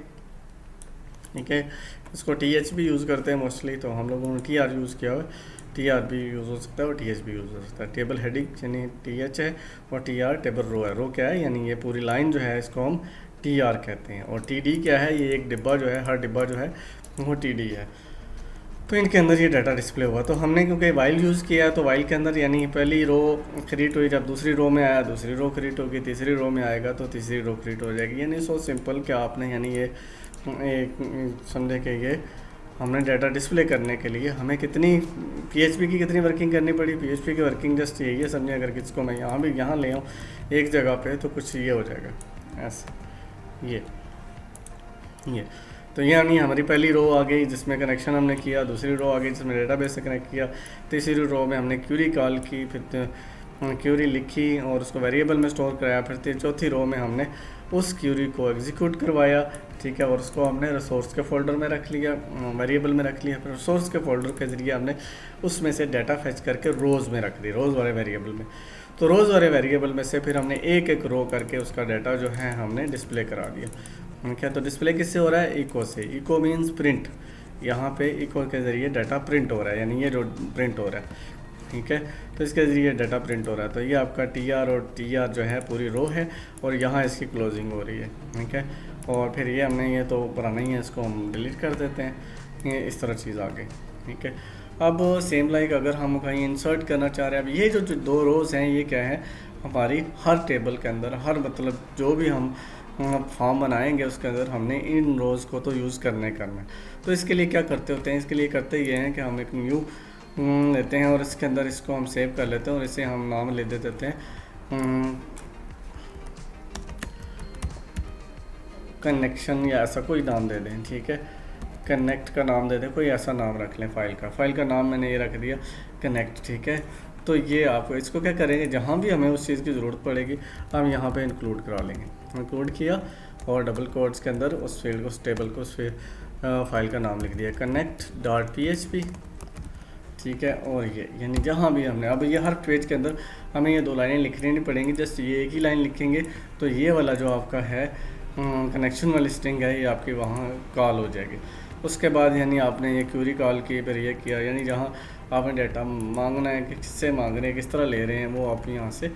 ठीक है, इसको TH भी यूज़ करते हैं मोस्टली, तो हम लोगों ने TR यूज़ किया हुआ है। TR भी यूज़ हो सकता है और TH भी यूज़ हो सकता है। टेबल हेडिंग यानी TH है और TR टेबल रो है। रो क्या है, यानी ये पूरी लाइन जो है इसको हम TR कहते हैं। और TD क्या है, ये एक डिब्बा जो है, हर डिब्बा जो है वो TD है। तो इनके अंदर ये डाटा डिस्प्ले हुआ। तो हमने क्योंकि वाइल यूज़ किया है तो वाइल के अंदर यानी पहली रो क्रिएट हुई, जब दूसरी रो में आया दूसरी रो क्रिएट होगी, तीसरी रो में आएगा तो तीसरी रो क्रिएट हो जाएगी। यानी सो सिंपल कि आपने यानी ये एक समझे कि ये हमने डाटा डिस्प्ले करने के लिए हमें कितनी PHP की कितनी वर्किंग करनी पड़ी। PHP की वर्किंग जस्ट यही है, समझे। अगर किसको मैं यहाँ भी यहाँ ले आऊँ एक जगह पे तो कुछ ये हो जाएगा ऐसे, ये तो यानी हमारी पहली रो आ गई जिसमें कनेक्शन हमने किया, दूसरी रो आ गई जिसमें डेटाबेस से कनेक्ट किया, तीसरी रो में हमने क्यूरी कॉल की, फिर क्यूरी लिखी और उसको वेरिएबल में स्टोर कराया, फिर चौथी रो में हमने उस क्यूरी को एग्जीक्यूट करवाया, ठीक है, और उसको हमने रिसोर्स के फोल्डर में रख लिया, वेरिएबल में रख लिया। फिर रिसोर्स के फोल्डर के ज़रिए हमने उसमें से डाटा फेच करके रोज़ में रख दी, रोज़ वाले वेरिएबल में। तो रोज़ वाले वेरिएबल में से फिर हमने एक एक रो करके उसका डाटा जो है हमने डिस्प्ले करा दिया, ठीक है। तो डिस्प्ले किससे हो रहा है? इको से। इको मीन्स प्रिंट, यहाँ पे इको के ज़रिए डाटा प्रिंट हो रहा है, यानी ये जो प्रिंट हो रहा है, ठीक है। तो इसके ज़रिए डाटा प्रिंट हो रहा है। तो ये आपका TR और TR जो है पूरी रो है और यहाँ इसकी क्लोजिंग हो रही है, ठीक है। और फिर ये हमने, ये तो पुराना ही है, इसको हम डिलीट कर देते हैं। ये इस तरह चीज़ आ गई, ठीक है। अब सेम लाइक अगर हम कहीं इंसर्ट करना चाह रहे हैं, अब ये जो दो रोज़ हैं ये क्या है हमारी हर टेबल के अंदर, हर मतलब जो भी हम फॉर्म बनाएंगे उसके अंदर हमने इन रोज़ को तो यूज़ करना है। तो इसके लिए क्या करते होते हैं? इसके लिए करते ये हैं कि हम एक न्यू लेते हैं और इसके अंदर इसको हम सेव कर लेते हैं और इसे हम नाम ले देते हैं कनेक्शन, या ऐसा कोई नाम दे दें, ठीक है। कनेक्ट का नाम दे दें, कोई ऐसा नाम रख लें। फाइल का नाम मैंने ये रख दिया कनेक्ट, ठीक है। तो ये आप इसको क्या करेंगे, जहाँ भी हमें उस चीज़ की ज़रूरत पड़ेगी हम यहाँ पे इंक्लूड करा लेंगे। इंक्लूड किया और डबल कोट्स के अंदर उस फील्ड को, उस टेबल को, उस फाइल का नाम लिख दिया connect.php, ठीक है। और ये यानी जहाँ भी हमने, अब ये हर पेज के अंदर हमें ये 2 लाइनें लिखनी नहीं पड़ेंगी, जस्ट ये एक ही लाइन लिखेंगे तो ये वाला जो आपका है कनेक्शन वाली स्ट्रिंग है ये आपकी वहाँ कॉल हो जाएगी। उसके बाद यानी आपने ये क्यूरी कॉल की, फिर ये किया, यानी जहाँ आपने डाटा मांगना है कि किससे मांग रहे हैं, किस तरह ले रहे हैं, वो आप यहाँ से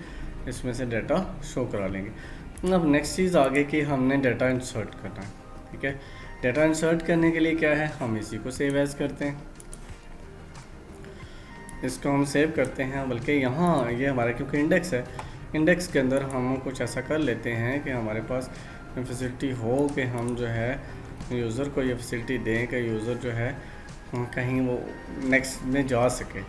इसमें से डाटा शो करा लेंगे। अब नेक्स्ट चीज़ आगे कि हमने डाटा इंसर्ट करना है, ठीक है। डाटा इंसर्ट करने के लिए क्या है, हम इसी को सेव एज करते हैं, इसको हम सेव करते हैं। बल्कि यहाँ ये हमारा क्योंकि इंडेक्स है, इंडेक्स के अंदर हम कुछ ऐसा कर लेते हैं कि हमारे पास फैसिलिटी हो कि हम जो है यूज़र को ये फैसिलिटी दें कि यूज़र जो है कहीं वो नेक्स्ट में जा सके,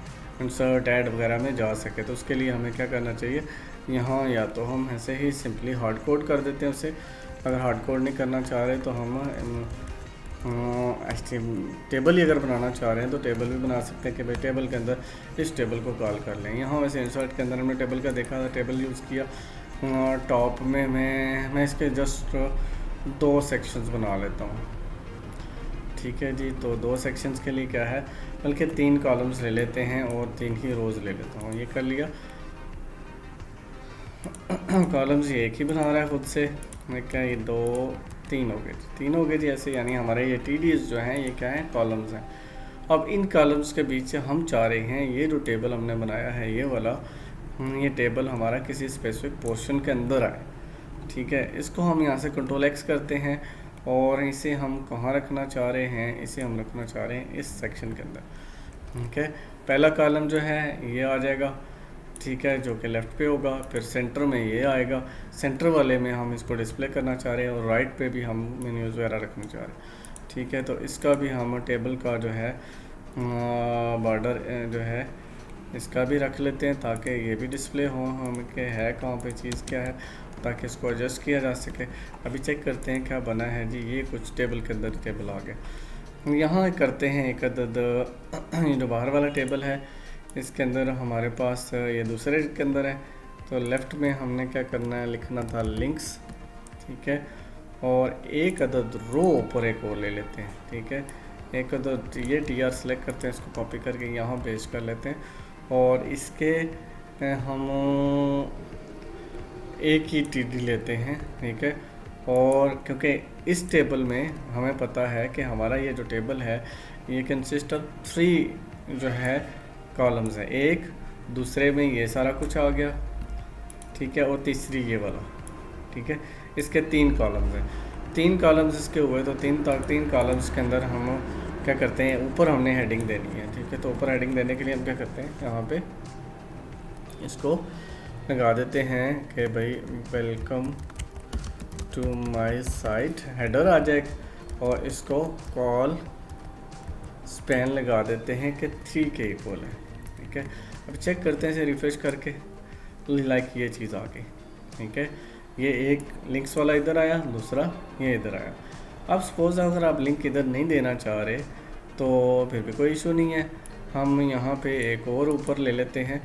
इंसर्ट ऐड वगैरह में जा सके। तो उसके लिए हमें क्या करना चाहिए, यहाँ या तो हम ऐसे ही सिंपली हार्ड कोड कर देते हैं उसे। अगर हार्ड कोड नहीं करना चाह रहे तो हम टेबल ही अगर बनाना चाह रहे हैं तो टेबल भी बना सकते हैं कि भाई टेबल के अंदर इस टेबल को कॉल कर लें। यहाँ वैसे इंसर्ट के अंदर हमने टेबल का देखा था, टेबल यूज़ किया। टॉप में मैं इसके जस्ट 2 सेक्शंस बना लेता हूँ, ठीक है जी। तो 2 सेक्शंस के लिए क्या है, बल्कि 3 कॉलम्स ले लेते हैं और 3 ही रोज़ ले लेता हूँ। ये कर लिया, कॉलम्स ये एक ही बना रहा है खुद से, क्या ये 2 3 हो गए, 3 हो गए जी ऐसे, यानी हमारे ये TDs जो हैं ये क्या है, कॉलम्स हैं। अब इन कॉलम्स के बीच से हम चाह रहे हैं ये जो टेबल हमने बनाया है ये वाला, ये टेबल हमारा किसी स्पेसिफिक पोर्शन के अंदर आए, ठीक है। इसको हम यहाँ से Ctrl+X करते हैं और इसे हम कहाँ रखना चाह रहे हैं, इसे हम रखना चाह रहे हैं इस सेक्शन के अंदर, ठीक है। पहला कॉलम जो है ये आ जाएगा, ठीक है, जो कि लेफ़्ट पे होगा। फिर सेंटर में ये आएगा, सेंटर वाले में हम इसको डिस्प्ले करना चाह रहे हैं और राइट पे भी हम मेन्यूज़ वगैरह रखना चाह रहे हैं, ठीक है। तो इसका भी हम टेबल का जो है बॉर्डर जो है इसका भी रख लेते हैं ताकि ये भी डिस्प्ले हो हम के है कहाँ पे चीज़ क्या है, ताकि इसको एडजस्ट किया जा सके। अभी चेक करते हैं क्या बना है जी, ये कुछ टेबल के अंदर टेबल आ गया। यहाँ करते हैं एक अदद, ये जो बाहर वाला टेबल है इसके अंदर हमारे पास ये दूसरे के अंदर है, तो लेफ़्ट में हमने क्या करना है, लिखना था लिंक्स, ठीक है। और एक अदद रो ऊपर एक और ले लेते हैं, ठीक है। एक अदद ये TR सेलेक्ट करते हैं, इसको कॉपी करके यहाँ पेस्ट कर लेते हैं और इसके हम एक ही TD लेते हैं, ठीक है। और क्योंकि इस टेबल में हमें पता है कि हमारा ये जो टेबल है ये कंसिस्ट ऑफ 3 जो है कॉलम्स हैं, एक दूसरे में ये सारा कुछ आ गया, ठीक है, और तीसरी ये वाला, ठीक है। इसके 3 कॉलम्स हैं, 3 कॉलम्स इसके हुए, तो 3 कॉलम्स के अंदर हम क्या करते हैं, ऊपर हमने हेडिंग देनी है, ठीक है। तो ऊपर हेडिंग देने के लिए हम क्या करते हैं, यहाँ पे इसको लगा देते हैं कि भाई welcome to my site, header आ जाए, और इसको कॉल स्पैन लगा देते हैं कि 3 के इक्वल है, ठीक है। अब चेक करते हैं इसे रिफ्रेश करके, लाइक ये चीज़ आ गई, ठीक है। ये एक लिंक्स वाला इधर आया, दूसरा ये इधर आया। अब सपोज़ अगर आप लिंक इधर नहीं देना चाह रहे तो फिर भी कोई इशू नहीं है, हम यहाँ पे एक और ऊपर ले लेते हैं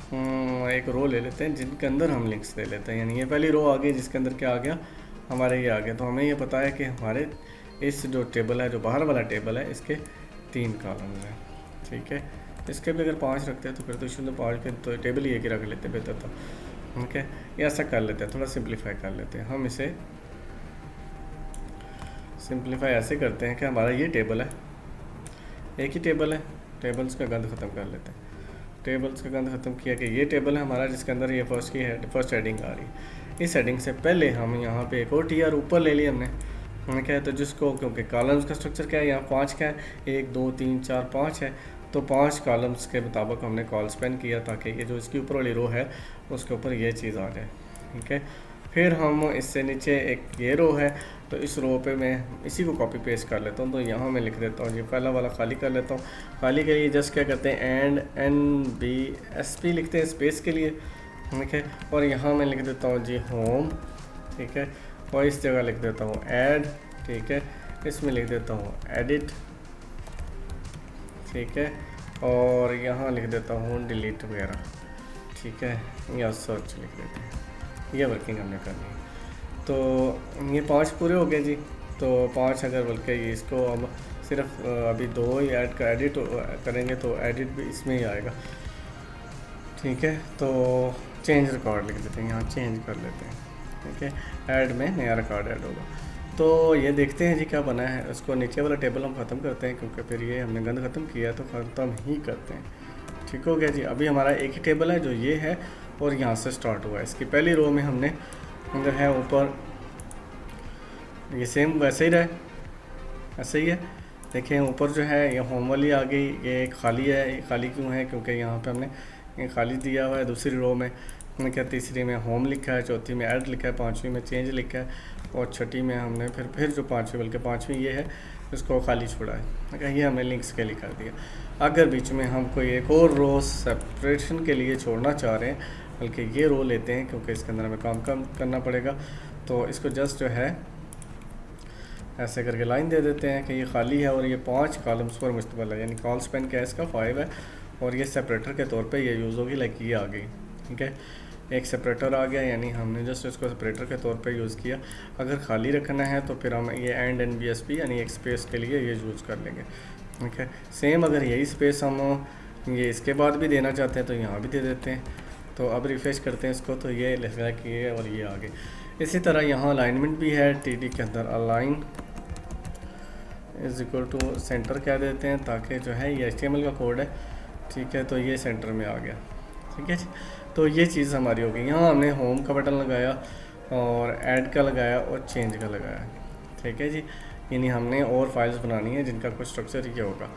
एक रो ले लेते हैं जिनके अंदर हम लिंक्स दे लेते हैं। यानी ये पहली रो आ गई जिसके अंदर क्या आ गया, हमारे ये आ गया। तो हमें ये पता है कि हमारे इस जो टेबल है, जो बाहर वाला टेबल है, इसके 3 कॉलम्स हैं। ठीक है, इसके भी अगर 5 रखते हैं तो फिर तो इसमें 5 फिर तो टेबल ही एक ही रख लेते बेहतर था। ठीक है, ये ऐसा कर लेते हैं, थोड़ा सिंप्लीफाई कर लेते हैं। हम इसे सिंप्लीफाई ऐसे करते हैं कि हमारा ये टेबल है, एक ही टेबल है, टेबल्स का गंद ख़त्म कर लेते हैं। टेबल्स का गंद ख़त्म किया कि ये टेबल है हमारा जिसके अंदर ये फर्स्ट हेडिंग आ रही है। इस हेडिंग से पहले हम यहाँ पे एक और टीआर ऊपर ले लिया हमने क्या है, तो जिसको क्योंकि कॉलम्स का स्ट्रक्चर क्या है, यहाँ 5 का है, 1 2 3 4 5 है, तो 5 कॉलम्स के मुताबिक हमने कॉल स्पेन किया ताकि ये जो इसकी ऊपर वाली रो है उसके ऊपर ये चीज़ आ जाए। ठीक है, फिर हम इससे नीचे एक ये रो है, तो इस रो पे मैं इसी को कॉपी पेस्ट कर लेता हूँ। तो यहाँ मैं लिख देता हूँ, ये पहला वाला खाली कर लेता हूँ। खाली के लिए जस्ट क्या करते हैं, एंड NBSP लिखते हैं स्पेस के लिए। ठीक है, और यहाँ मैं लिख देता हूँ जी होम। ठीक है, और इस जगह लिख देता हूँ ऐड। ठीक है, इसमें लिख देता हूँ एडिट। ठीक है, और यहाँ लिख देता हूँ डिलीट वगैरह। ठीक है, या सर्च लिख देते हैं, ये वर्किंग हमने करनी है। तो ये 5 पूरे हो गए जी। तो 5 अगर बल्कि इसको हम सिर्फ अभी 2 ही ऐड का एडिट करेंगे तो एडिट भी इसमें ही आएगा। ठीक है, तो चेंज रिकॉर्ड लिख देते हैं, यहाँ चेंज कर लेते हैं। ठीक है, ऐड में नया रिकॉर्ड ऐड होगा। तो ये देखते हैं जी क्या बना है। उसको नीचे वाला टेबल हम ख़त्म करते हैं क्योंकि फिर ये हमने गंद ख़त्म किया तो ख़त्म ही करते हैं। ठीक हो गया जी। अभी हमारा एक ही टेबल है जो ये है और यहाँ से स्टार्ट हुआ है। इसकी पहली रो में हमने जो है ऊपर ये सेम वैसे ही रहे, ऐसे ही है। देखें ऊपर जो है ये होम वाली आ गई, ये खाली है। ये खाली क्यों है, क्योंकि यहाँ पे हमने ये खाली दिया हुआ है। दूसरी रो में हमने क्या, तीसरी में होम लिखा है, चौथी में ऐड लिखा है, पाँचवीं में चेंज लिखा है, और छठी में हमने फिर जो पाँचवीं बल्कि पाँचवीं ये है उसको खाली छोड़ा है। ये हमने लिंक्स के लिए कर दिया। अगर बीच में हम कोई एक और रो सेपरेशन के लिए छोड़ना चाह रहे हैं, बल्कि ये रो लेते हैं क्योंकि इसके अंदर हमें काम कम करना पड़ेगा, तो इसको जस्ट जो है ऐसे करके लाइन दे देते हैं कि ये खाली है और ये 5 कॉलम्स पर मुश्तमिल है। यानी कॉल स्पेन क्या है इसका 5 है, और ये सेपरेटर के तौर पे ये यूज़ होगी। लाइक ये आ गई। ठीक है, एक सेपरेटर आ गया, यानी हमने जस्ट इसको सेपरेटर के तौर पे यूज़ किया। अगर खाली रखना है तो फिर हम ये एंड NBSP यानी एक स्पेस के लिए ये यूज़ कर लेंगे। ठीक है, सेम अगर यही स्पेस हम ये इसके बाद भी देना चाहते हैं तो यहाँ भी दे देते हैं। तो अब रिफ्रेश करते हैं इसको, तो ये लिख रहा है कि ये और ये आगे। इसी तरह यहाँ अलाइनमेंट भी है। TD के अंदर align is equal to center कह देते हैं ताकि जो है ये HTML का कोड है। ठीक है, तो ये सेंटर में आ गया। ठीक है, तो ये चीज़ हमारी होगी। यहाँ हमने होम का बटन लगाया और ऐड का लगाया और चेंज का लगाया। ठीक है जी, यानी हमने और फाइल्स बनानी है जिनका कुछ स्ट्रक्चर ये होगा।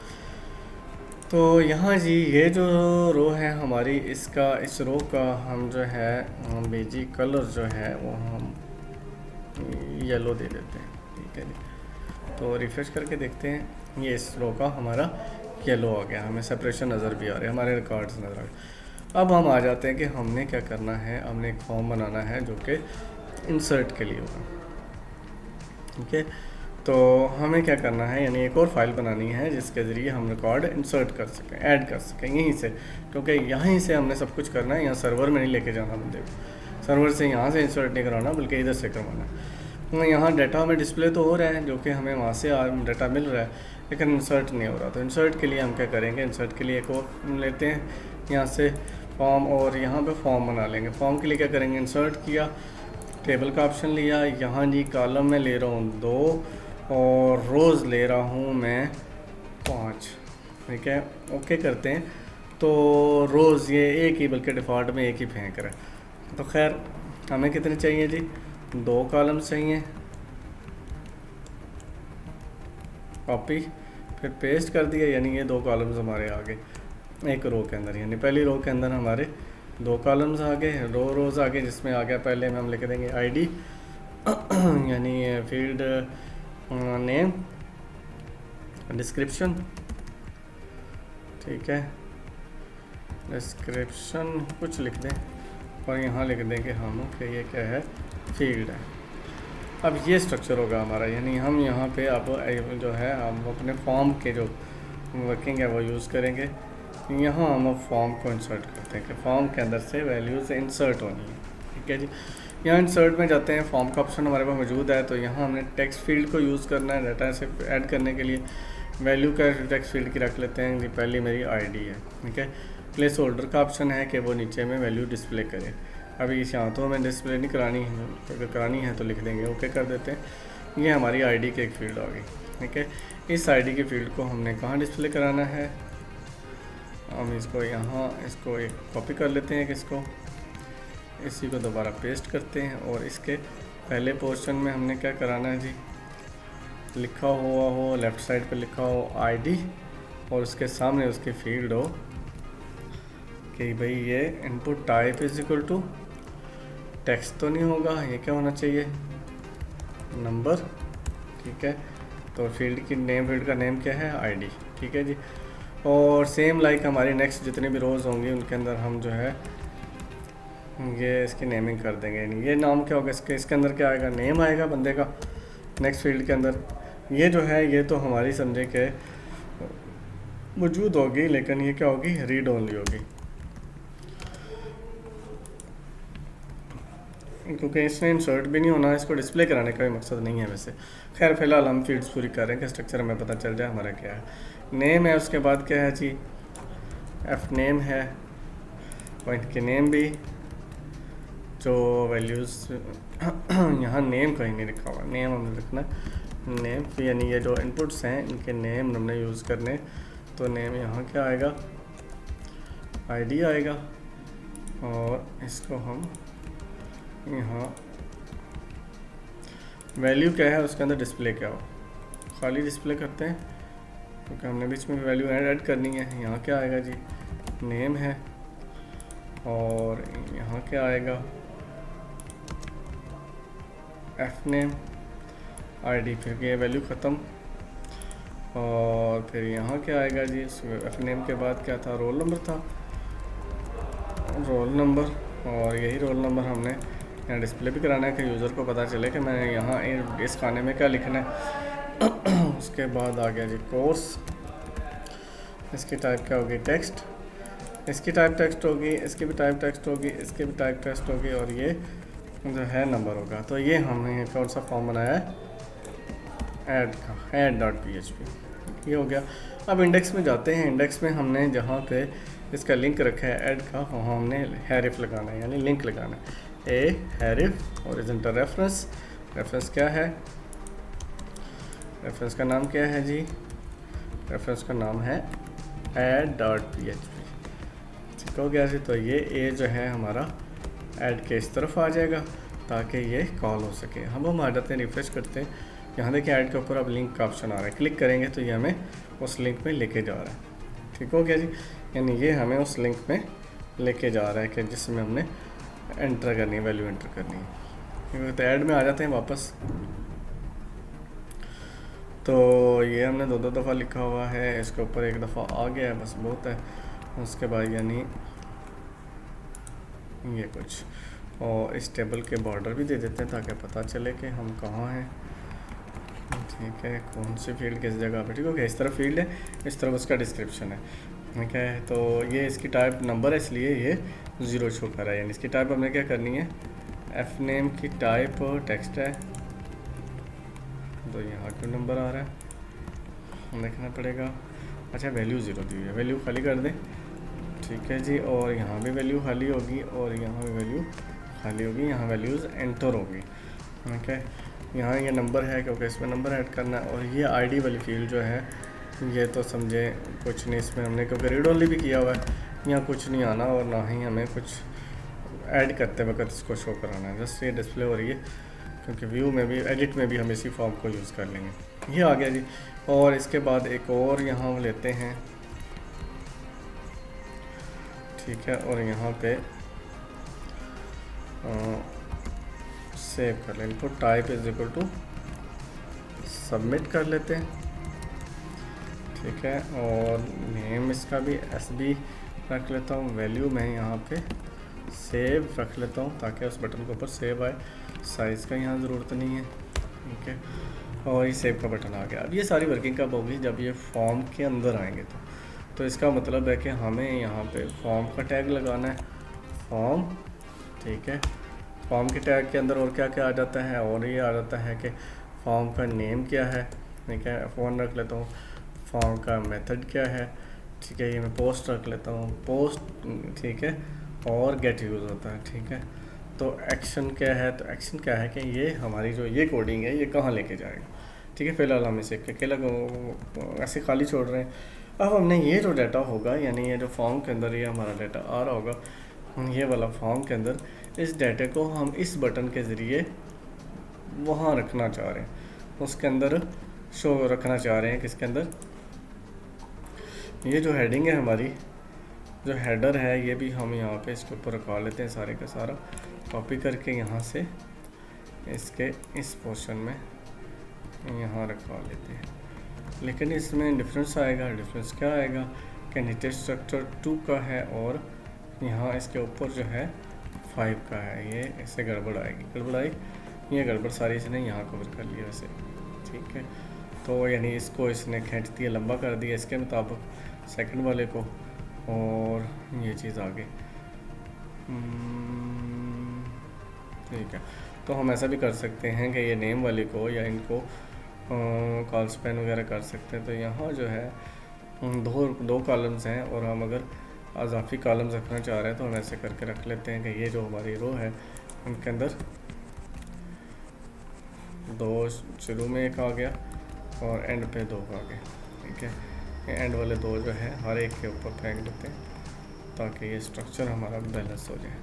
तो यहाँ जी ये जो रो है हमारी, इसका इस रो का हम जो है बेजी कलर जो है वो हम येलो दे देते हैं। ठीक है जी, तो रिफ्रेश करके देखते हैं, ये इस रो का हमारा येलो आ गया। हमें सेपरेशन नज़र भी आ रहे हैं, हमारे रिकॉर्ड्स नज़र आ गए। अब हम आ जाते हैं कि हमने क्या करना है। हमने एक फॉर्म बनाना है जो कि इंसर्ट के लिए होगा। ठीक है, तो हमें क्या करना है, यानी एक और फाइल बनानी है जिसके ज़रिए हम रिकॉर्ड इंसर्ट कर सकें, ऐड कर सकें यहीं से, क्योंकि यहीं से हमने सब कुछ करना है। यहाँ सर्वर में नहीं लेके जाना बंदे को, सर्वर से यहाँ से इंसर्ट नहीं कराना बल्कि इधर से करवाना है। यहाँ डाटा में डिस्प्ले तो हो रहा है जो कि हमें वहाँ से डाटा मिल रहा है, लेकिन इंसर्ट नहीं हो रहा। तो इंसर्ट के लिए हम क्या करेंगे, इंसर्ट के लिए एक और लेते हैं यहाँ से फॉर्म, और यहाँ पे फॉर्म बना लेंगे। फॉर्म के लिए क्या करेंगे, इंसर्ट किया, टेबल का ऑप्शन लिया, यहाँ जी कॉलम में ले रहा हूँ 2 और रोज़ ले रहा हूँ मैं 5। ठीक है, ओके करते हैं। तो रोज़ ये एक ही, बल्कि डिफ़ॉल्ट में एक ही फेंक रहा है। तो खैर हमें कितने चाहिए जी, 2 कॉलम्स चाहिए। कॉपी फिर पेस्ट कर दिया, यानी ये 2 कॉलम्स हमारे आ गए एक रो के अंदर। यानी पहली रो के अंदर हमारे 2 कॉलम्स आ गए, रोज़ आ गए, जिसमें आ गया पहले में हम लिख देंगे ID यानी फील्ड नेम, डिस्क्रिप्शन। ठीक है, डिस्क्रिप्शन कुछ लिख दें और यहाँ लिख देंगे हम कि ये क्या है, फील्ड है। अब ये स्ट्रक्चर होगा हमारा, यानी हम यहाँ पे अब जो है हम अपने फॉर्म के जो वर्किंग है वो यूज़ करेंगे। यहाँ हम फॉर्म को इंसर्ट करते हैं कि फॉर्म के अंदर से वैल्यूज़ इंसर्ट होनी है। ठीक है जी, यहाँ इंसर्ट में जाते हैं, फॉर्म का ऑप्शन हमारे पास मौजूद है। तो यहाँ हमने टेक्स्ट फील्ड को यूज़ करना है डाटा से ऐड करने के लिए। वैल्यू का टेक्स्ट फील्ड की रख लेते हैं, पहली मेरी आईडी है। ठीक है, प्लेस होल्डर का ऑप्शन है कि वो नीचे में वैल्यू डिस्प्ले करे। अभी इस यहाँ तो हमें डिस्प्ले नहीं करानी है, अगर करानी है तो लिख देंगे, ओके कर देते हैं। ये हमारी आईडी की एक फील्ड होगी। ठीक है, इस आईडी की फील्ड को हमने कहाँ डिस्प्ले कराना है, हम इसको यहाँ इसको एक कॉपी कर लेते हैं, किसको, इसी को दोबारा पेस्ट करते हैं। और इसके पहले पोर्शन में हमने क्या कराना है जी, लिखा हुआ हो लेफ़्ट साइड पे लिखा हो आईडी, और उसके सामने उसकी फील्ड हो कि भाई ये input type is equal to text तो नहीं होगा, ये क्या होना चाहिए, नंबर। ठीक है, तो फील्ड की नेम, फील्ड का नेम क्या है, आईडी। ठीक है जी, और सेम लाइक हमारी नेक्स्ट जितने भी रोज़ होंगी उनके अंदर हम जो है ये इसकी नेमिंग कर देंगे। ये नाम क्या होगा, इसके अंदर क्या आएगा, नेम आएगा बंदे का नेक्स्ट फील्ड के अंदर। ये जो है ये तो हमारी समझे कि मौजूद होगी, लेकिन ये क्या होगी, रीड ओनली होगी, क्योंकि इसमें इंसर्ट भी नहीं होना, इसको डिस्प्ले कराने का भी मकसद नहीं है वैसे। खैर फिलहाल हम फील्ड्स पूरी कर रहे हैं कि स्ट्रक्चर हमें पता चल जाए हमारा क्या है। नेम है, उसके बाद क्या है जी, एफ नेम है, पॉइंट के नेम भी, जो वैल्यूज़ यहाँ नेम कहीं नहीं लिखा हुआ, नेम हमने लिखना नेम, यानी ये जो इनपुट्स हैं इनके नेम हमने यूज़ करने। तो नेम यहाँ क्या आएगा, आईडी आएगा, और इसको हम यहाँ वैल्यू क्या है उसके अंदर डिस्प्ले क्या हो, खाली डिस्प्ले करते हैं क्योंकि हमने बीच में वैल्यू ऐड करनी है। यहाँ क्या आएगा जी, नेम है, और यहाँ क्या आएगा, एफ नेम, आईडी, फिर ये वैल्यू ख़त्म। और फिर यहाँ क्या आएगा जी, एफ नेम के बाद क्या था, रोल नंबर था, रोल नंबर, और यही रोल नंबर हमने यहाँ डिस्प्ले भी कराना है कि यूज़र को पता चले कि मैंने यहाँ इस खाने में क्या लिखना है। उसके बाद आ गया जी कोर्स, इसकी टाइप क्या होगी, टेक्स्ट, इसकी टाइप टेक्स्ट होगी, इसकी भी टाइप टेक्स्ट होगी, इसकी भी टाइप टेक्स्ट होगी, और ये जो है नंबर होगा। तो ये हमने कौन सा फॉर्म बनाया है, ऐड का, add.php, ये हो गया। अब इंडेक्स में जाते हैं। इंडेक्स में हमने जहाँ पे इसका लिंक रखा है ऐड का, वहाँ हमने हैरिफ लगाना है, यानी लिंक लगाना है, ए हैरिफ ओरिजिनल रेफरेंस। रेफरेंस क्या है, रेफरेंस का नाम क्या है जी, रेफरेंस का नाम है add.php। ठीक हो गया जी, तो ये ए जो है हमारा ऐड के इस तरफ आ जाएगा ताकि ये कॉल हो सके। हम आ जाते हैं, रिफ्रेश करते हैं, यहाँ देखिए ऐड के ऊपर अब लिंक का ऑप्शन आ रहा है, क्लिक करेंगे तो ये हमें उस लिंक में लेके जा रहा है। ठीक हो गया जी, यानी ये हमें उस लिंक में लेके जा रहा है कि जिसमें हमने एंटर करनी है, वैल्यू एंटर करनी है। तो ऐड में आ जाते हैं वापस, तो ये हमने दो दफ़ा लिखा हुआ है, इसके ऊपर एक दफ़ा आ गया है, बस बहुत है। उसके बाद यानी ये कुछ, और इस टेबल के बॉर्डर भी दे देते हैं ताकि पता चले कि हम कहाँ हैं। ठीक है, कौन सी फील्ड किस जगह पे। ठीक हो गया, इस तरफ फील्ड है, इस तरफ उसका डिस्क्रिप्शन है। ठीक है, तो ये इसकी टाइप नंबर है, इसलिए ये 0 शो कर रहा है, यानी इसकी टाइप हमने क्या करनी है, एफ नेम की टाइप टेक्स्ट है, तो यहाँ क्यों नंबर आ रहा है, देखना पड़ेगा। अच्छा, वैल्यू 0 दी हुई है, वैल्यू खाली कर दें। ठीक है जी, और यहाँ भी वैल्यू खाली होगी, और यहाँ भी वैल्यू खाली होगी, यहाँ वैल्यूज़ एंटर होगी। ठीक है, यहाँ ये नंबर है क्योंकि इसमें नंबर ऐड करना है, और ये आईडी वाली फील्ड जो है ये तो समझे कुछ नहीं, इसमें हमने क्योंकि रीड ओनली भी किया हुआ है, यहाँ कुछ नहीं आना, और ना ही हमें कुछ ऐड करते वक्त इसको शो कराना है, जस्ट ये डिस्प्ले हो रही है क्योंकि व्यू में भी, एडिट में भी हम इसी फॉर्म को यूज़ कर लेंगे। ये आ गया जी, और इसके बाद एक और यहाँ लेते हैं। ठीक है, और यहाँ पे सेव कर लें, input type is equal to submit कर लेते हैं। ठीक है, और नेम इसका भी SB रख लेता हूँ, वैल्यू मैं यहाँ पे सेव रख लेता हूँ ताकि उस बटन के ऊपर सेव आए, साइज़ का यहाँ ज़रूरत नहीं है। ठीक है, और ये सेव का बटन आ गया। अब ये सारी वर्किंग कब होगी, जब ये फॉर्म के अंदर आएंगे। तो तो इसका मतलब है कि हमें यहाँ पे फॉर्म का टैग लगाना है, फॉर्म, ठीक है। फॉर्म के टैग के अंदर और क्या क्या आ जाता है, और ये आ जाता है कि फॉर्म का नेम क्या है, ठीक है, फ़ोन रख लेता हूँ। फॉर्म का मेथड क्या है, ठीक है, ये मैं पोस्ट रख लेता हूँ, पोस्ट, ठीक है, और गेट यूज़ होता है, ठीक है। तो एक्शन क्या है, तो एक्शन क्या है कि ये हमारी जो ये कोडिंग है ये कहाँ लेके जाएगा, ठीक है। फिलहाल हम इसे अकेला ऐसे खाली छोड़ रहे हैं। अब हमने ये जो डाटा होगा, यानी ये जो फॉर्म के अंदर ये हमारा डाटा आ रहा होगा, ये वाला फॉर्म के अंदर, इस डाटे को हम इस बटन के ज़रिए वहाँ रखना चाह रहे हैं, उसके अंदर शो रखना चाह रहे हैं। किसके अंदर, ये जो हेडिंग है हमारी, जो हेडर है, ये भी हम यहाँ पे इसके ऊपर रखवा लेते हैं, सारे का सारा कॉपी करके यहाँ से इसके इस पोर्शन में यहाँ रखवा लेते हैं। लेकिन इसमें डिफरेंस आएगा। डिफरेंस क्या आएगा कि नीचे स्ट्रक्चर 2 का है और यहाँ इसके ऊपर जो है 5 का है, ये इससे गड़बड़ आएगी। गड़बड़ आई, ये गड़बड़ सारी इसने यहाँ कवर कर लिया वैसे, ठीक है। तो यानी इसको इसने खींच दिया, लंबा कर दिया इसके मुताबिक सेकंड वाले को, और ये चीज़ आगे, ठीक है। तो हम ऐसा भी कर सकते हैं कि ये नेम वाले को या इनको कॉल स्पैन वगैरह कर सकते हैं। तो यहाँ जो है दो कॉलम्स हैं, और हम अगर अजाफी कॉलम्स रखना चाह रहे हैं तो हम ऐसे करके रख लेते हैं कि ये जो हमारी रो है उनके अंदर 2 शुरू में एक आ गया और एंड पे 2 आ गया, ठीक है। ये एंड वाले 2 जो है हर एक के ऊपर फेंक देते हैं ताकि ये स्ट्रक्चर हमारा बैलेंस हो जाए।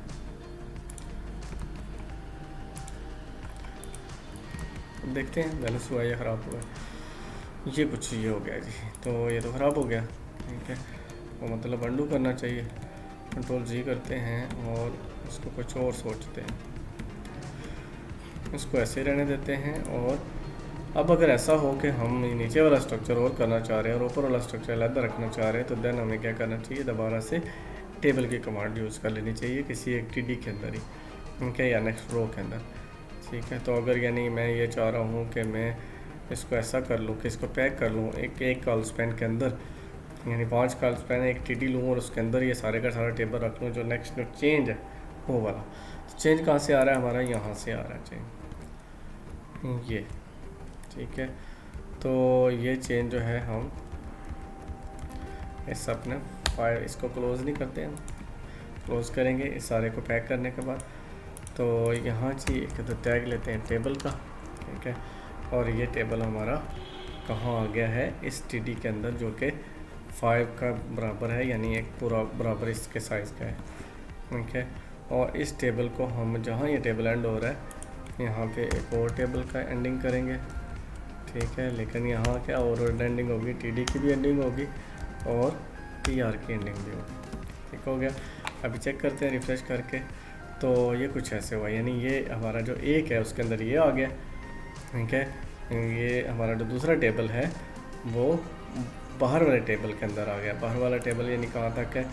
देखते हैं बैलेंस हुआ या ख़राब हुआ। ये कुछ ये हो गया जी, तो ये तो ख़राब हो गया, ठीक है। वो मतलब अंडू करना चाहिए, कंट्रोल जी करते हैं और इसको कुछ और सोचते हैं, इसको ऐसे रहने देते हैं। और अब अगर ऐसा हो कि हम नीचे वाला स्ट्रक्चर और करना चाह रहे हैं और ऊपर वाला स्ट्रक्चर अलग रखना चाह रहे हैं, तो देन हमें क्या करना चाहिए, दोबारा से टेबल की कमांड यूज़ कर लेनी चाहिए किसी एक टीडी के अंदर ही, ठीक है, या नेक्स्ट रो के अंदर, ठीक है। तो अगर यानी मैं ये चाह रहा हूँ कि मैं इसको ऐसा कर लूँ कि इसको पैक कर लूँ एक कॉल स्पैन के अंदर, यानी 5 कॉल स्पैन एक टीडी लूँ और उसके अंदर ये सारे का सारा टेबल रख लूँ, जो नेक्स्ट जो चेंज है वो वाला चेंज कहाँ से आ रहा है हमारा, यहाँ से आ रहा है चेंज, ये, ठीक है। तो ये चेंज जो है हम इस अपने फाइल इसको क्लोज़ नहीं करते हैं, क्लोज़ करेंगे इस सारे को पैक करने के बाद। तो यहाँ चाहिए एक तो टैग लेते हैं टेबल का, ठीक है। और ये टेबल हमारा कहाँ आ गया है, इस टीडी के अंदर, जो कि 5 का बराबर है, यानी एक पूरा बराबर इसके साइज़ का है, ठीक है। और इस टेबल को हम जहाँ ये टेबल एंड हो रहा है यहाँ पे एक और टेबल का एंडिंग करेंगे, ठीक है। लेकिन यहाँ क्या और एंडिंग होगी, टीडी की भी एंडिंग होगी और टीआर की एंडिंग भी होगी, ठीक हो गया। अभी चेक करते हैं रिफ्रेश करके, तो ये कुछ ऐसे हुआ, यानी ये हमारा जो एक है उसके अंदर ये आ गया, ठीक है। ये हमारा जो दूसरा टेबल है वो बाहर वाले टेबल के अंदर आ गया। बाहर वाला टेबल यानी कहाँ तक है,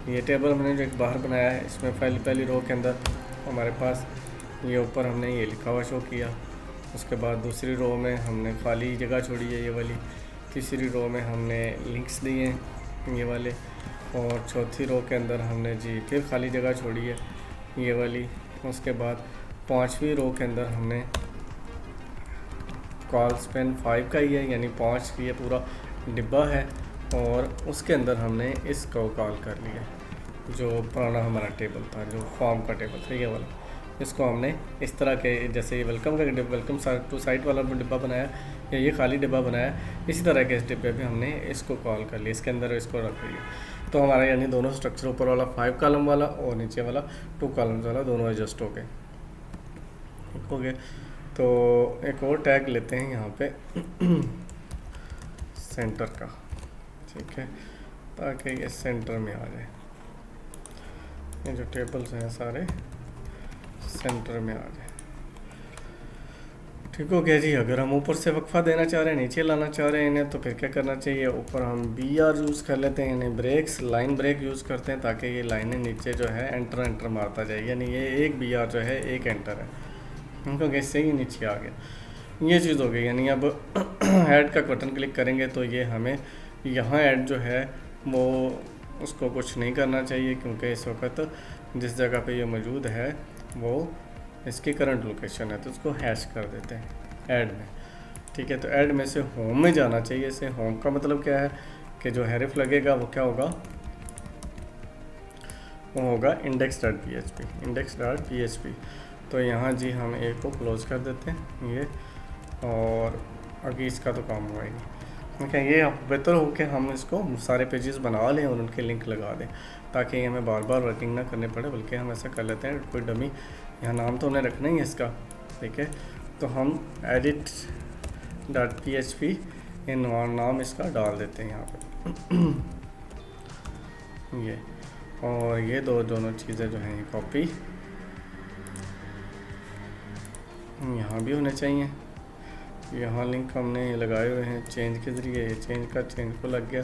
ये टेबल हमने जो एक बाहर बनाया है, इसमें पहली रो के अंदर हमारे पास ये ऊपर हमने ये लिखा हुआ शो किया, उसके बाद दूसरी रो में हमने खाली जगह छोड़ी है ये वाली, तीसरी रो में हमने लिंक्स दिए हैं ये वाले, और चौथी रो के अंदर हमने जी फिर खाली जगह छोड़ी है ये वाली। उसके बाद 5वीं रो के अंदर हमने कॉल स्पैन 5 का ही है, यानी 5 की ये पूरा डिब्बा है, और उसके अंदर हमने इसको कॉल कर लिया, जो पुराना हमारा टेबल था, जो फॉर्म का टेबल था ये वाला, इसको हमने इस तरह के जैसे वेलकम का वेलकम टू साइट वाला डिब्बा बनाया या ये खाली डिब्बा बनाया, इसी तरह के इस डिब्बे पे हमने इसको कॉल कर लिया, इसके अंदर इसको रख लिया। तो हमारा यानी दोनों स्ट्रक्चर, ऊपर वाला 5 कॉलम वाला और नीचे वाला 2 कॉलम वाला, दोनों एडजस्ट हो गए, हो गए। तो एक और टैग लेते हैं यहाँ पे सेंटर का, ठीक है, ताकि ये सेंटर में आ जाए, ये जो टेबल्स हैं सारे सेंटर में आ जाए, ठीक हो गया जी। अगर हम ऊपर से वक्फा देना चाह रहे हैं, नीचे लाना चाह रहे हैं इन्हें, तो फिर क्या करना चाहिए, ऊपर हम BR यूज़ कर लेते हैं, यानी ब्रेक्स लाइन ब्रेक यूज़ करते हैं, ताकि ये लाइनें नीचे जो है एंटर मारता जाए, यानी ये एक BR जो है एक एंटर है, क्योंकि इससे ही नीचे आ गया, ये चीज़ हो गई। यानी अब ऐड का बटन क्लिक करेंगे तो ये हमें यहाँ ऐड जो है वो उसको कुछ नहीं करना चाहिए, क्योंकि इस वक्त जिस जगह पे ये मौजूद है वो इसकी करंट लोकेशन है, तो उसको हैश कर देते हैं ऐड में। ठीक है, तो ऐड में से होम में जाना चाहिए। इसे होम का मतलब क्या है कि जो हैरिफ लगेगा वो क्या होगा, वो होगा index.php, index.php। तो यहाँ जी हम ए को क्लोज कर देते हैं ये, और आगे इसका तो काम हुआ ही नहीं। ठीक है, ये बेहतर हो कि हम इसको सारे पेजेस बना लें और उनके लिंक लगा दें, ताकि हमें बार बार वर्किंग ना करनी पड़े, बल्कि हम ऐसा कर लेते हैं कोई डमी, यहाँ नाम तो उन्हें रखना ही है इसका। ठीक है, तो हम edit.php ये नाम इसका डाल देते हैं यहाँ पे ये, और ये दोनों चीज़ें जो हैं ये कॉपी यहाँ भी होने चाहिए। यहाँ लिंक हमने लगाए हुए हैं चेंज के ज़रिए, ये चेंज को लग गया।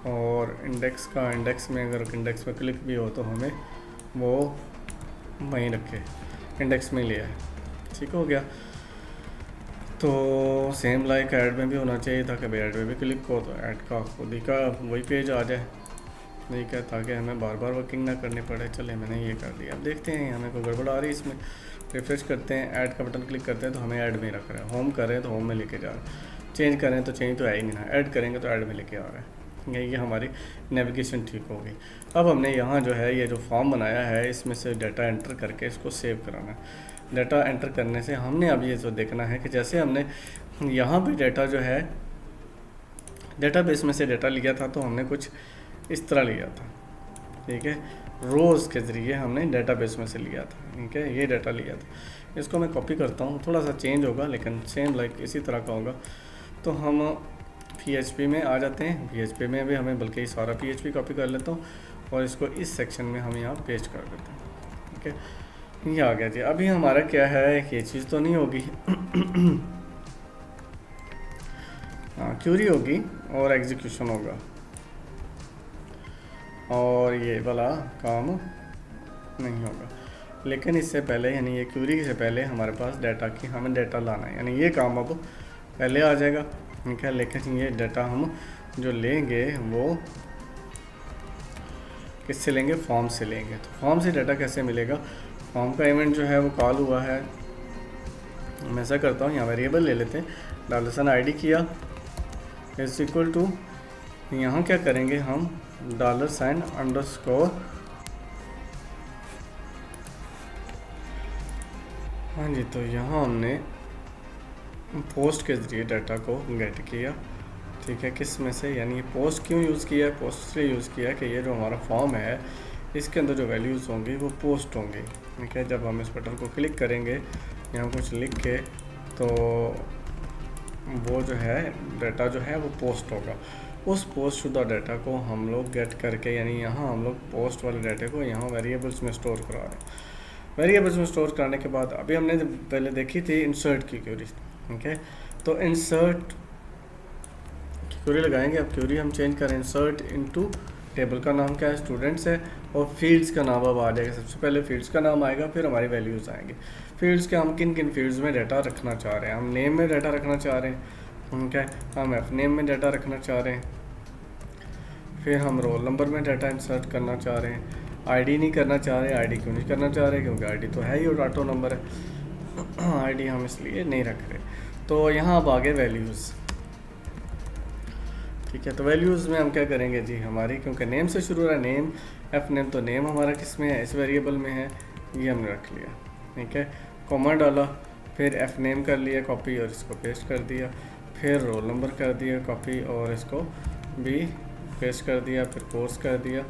और इंडेक्स में अगर इंडेक्स पे क्लिक भी हो तो हमें वो वहीं रखे, इंडेक्स में लिया है। ठीक हो गया। तो सेम लाइक ऐड में भी होना चाहिए, ताकि भाई ऐड में भी क्लिक हो तो ऐड का खुद ही का वही पेज आ जाए। ठीक है, ताकि हमें बार बार वर्किंग ना करनी पड़े। चले मैंने ये कर दिया। अब देखते हैं हमें कोई गड़बड़ आ रही है इसमें। रिफ्रेश करते हैं, ऐड का बटन क्लिक करते हैं तो हमें ऐड में रख रहा है। होम करें तो होम में लेके जा रहा है, चेंज करें तो चेंज तो है ही नहीं ना, ऐड करेंगे तो ऐड में लेके आ रहा है। ये हमारी नेविगेशन ठीक हो गई। अब हमने यहाँ जो है ये जो फॉर्म बनाया है इसमें से डाटा एंटर करके इसको सेव कराना है। डाटा एंटर करने से हमने अब ये जो देखना है कि जैसे हमने यहाँ पे डाटा जो है डेटाबेस में से डाटा लिया था, तो हमने कुछ इस तरह लिया था। ठीक है, रोज़ के ज़रिए हमने डेटाबेस में से लिया था। ठीक है, ये डाटा लिया था। इसको मैं कॉपी करता हूँ, थोड़ा सा चेंज होगा लेकिन सेम लाइक इसी तरह का होगा। तो हम PHP में आ जाते हैं। PHP में भी हमें बल्कि सारा PHP कॉपी कर लेता हूँ और इसको इस सेक्शन में हम यहाँ पेस्ट कर देते हैं। ठीक है, ये आ गया जी। अभी हमारा क्या है, ये चीज़ तो नहीं होगी हाँ, क्यूरी होगी और एग्जीक्यूशन होगा, और ये वाला काम नहीं होगा। लेकिन इससे पहले यानी ये क्यूरी से पहले हमारे पास डाटा की हमें डाटा लाना है, यानी ये काम अब पहले आ जाएगा। ठीक है, लेकिन ये डाटा हम जो लेंगे वो किससे लेंगे, फॉर्म से लेंगे। तो फॉर्म से डाटा कैसे मिलेगा, फॉर्म का इवेंट जो है वो कॉल हुआ है। मैं ऐसा करता हूँ, यहाँ वेरिएबल ले लेते हैं, $id किया इज इक्वल टू, यहाँ क्या करेंगे हम $_ हाँ जी। तो यहाँ हमने पोस्ट के ज़रिए डाटा को गेट किया। ठीक है, किस में से, यानी पोस्ट क्यों यूज़ किया है, पोस्ट से यूज़ किया कि ये जो हमारा फॉर्म है इसके अंदर जो वैल्यूज़ होंगी वो पोस्ट होंगी। ठीक है, जब हम इस बटन को क्लिक करेंगे यहाँ कुछ लिख के, तो वो जो है डाटा जो है वो पोस्ट होगा। उस पोस्ट शुदा डाटा को हम लोग गेट करके, यानी यहाँ हम लोग पोस्ट वाले डाटे को यहाँ वेरिएबल्स में स्टोर करा रहे हैं। वेरिएबल्स में स्टोर कराने के बाद अभी हमने पहले देखी थी इंसर्ट की क्यूरी। ठीक है, तो इंसर्ट की क्यूरी लगाएंगे। अब क्यूरी हम चेंज करें, इंसर्ट इनटू, टेबल का नाम क्या है, स्टूडेंट्स है, और फील्ड्स का नाम अब आ जाएगा। सबसे पहले फील्ड्स का नाम आएगा, फिर हमारी वैल्यूज़ आएंगे। फील्ड्स के हम किन किन फील्ड्स में डाटा रखना चाह रहे हैं, हम नेम में डाटा रखना चाह रहे हैं। ठीक है, हम एफ नेम में डाटा रखना चाह रहे हैं, फिर हम रोल नंबर में डाटा इंसर्ट करना चाह रहे हैं। आईडी नहीं करना चाह रहे, आईडी क्यों नहीं करना चाह रहे, क्योंकि आईडी तो है ही और ऑटो नंबर है, आईडी हम इसलिए नहीं रख रहे। तो यहाँ अब आगे वैल्यूज़। ठीक है, तो वैल्यूज़ में हम क्या करेंगे जी, हमारी क्योंकि नेम से शुरू हो रहा है, नेम एफ नेम, तो नेम हमारा किस में है, इस वेरिएबल में है, ये हमने रख लिया। ठीक है, कॉमा डाला, फिर एफ नेम कर लिया कॉपी और इसको पेस्ट कर दिया, फिर रोल नंबर कर दिया कॉपी और इसको भी पेस्ट कर दिया, फिर कोर्स कर दिया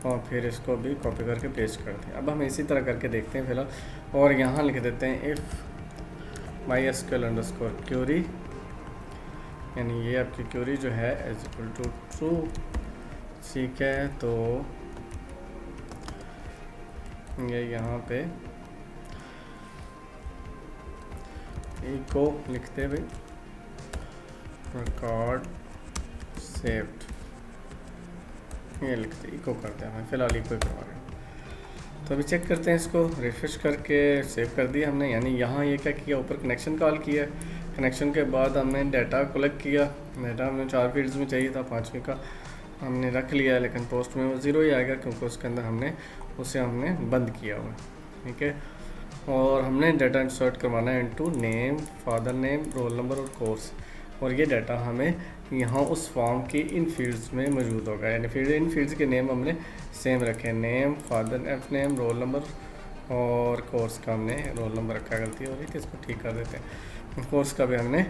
और फिर इसको भी कॉपी करके पेस्ट कर दिया। अब हम इसी तरह करके देखते हैं फिलहाल, और यहाँ लिख देते हैं इफ़ MySQL_query, यानी ये आपकी क्यूरी जो है इज इक्वल टू ट्रू। ठीक है, तो ये यहाँ पे इको लिखते हुए रिकॉर्ड सेव्ड, ये लिखते इको करते हैं, फिलहाल इको करवा रहे हैं। तो अभी चेक करते हैं, इसको रिफ्रेश करके सेव कर दिया हमने। यानी यहाँ ये क्या किया, ऊपर कनेक्शन कॉल किया, कनेक्शन के बाद हमने डाटा कलेक्ट किया। डाटा हमें 4 फील्ड्स में चाहिए था, 5वें का, हमने रख लिया है, लेकिन पोस्ट में वो 0 ही आएगा क्योंकि उसके अंदर हमने बंद किया हुआ है। ठीक है, और हमने डाटा इंसर्ट करवाना है into name, father name, roll number और कोर्स, और ये डाटा हमें यहाँ उस फॉर्म की इन फील्ड्स में मौजूद होगा। यानी इन फील्ड्स के नेम हमने सेम रखे, name, father name, roll number और कोर्स का हमने रोल नंबर रखा, गलती हो रही थी, इसको ठीक कर देते हैं। कोर्स का भी हमने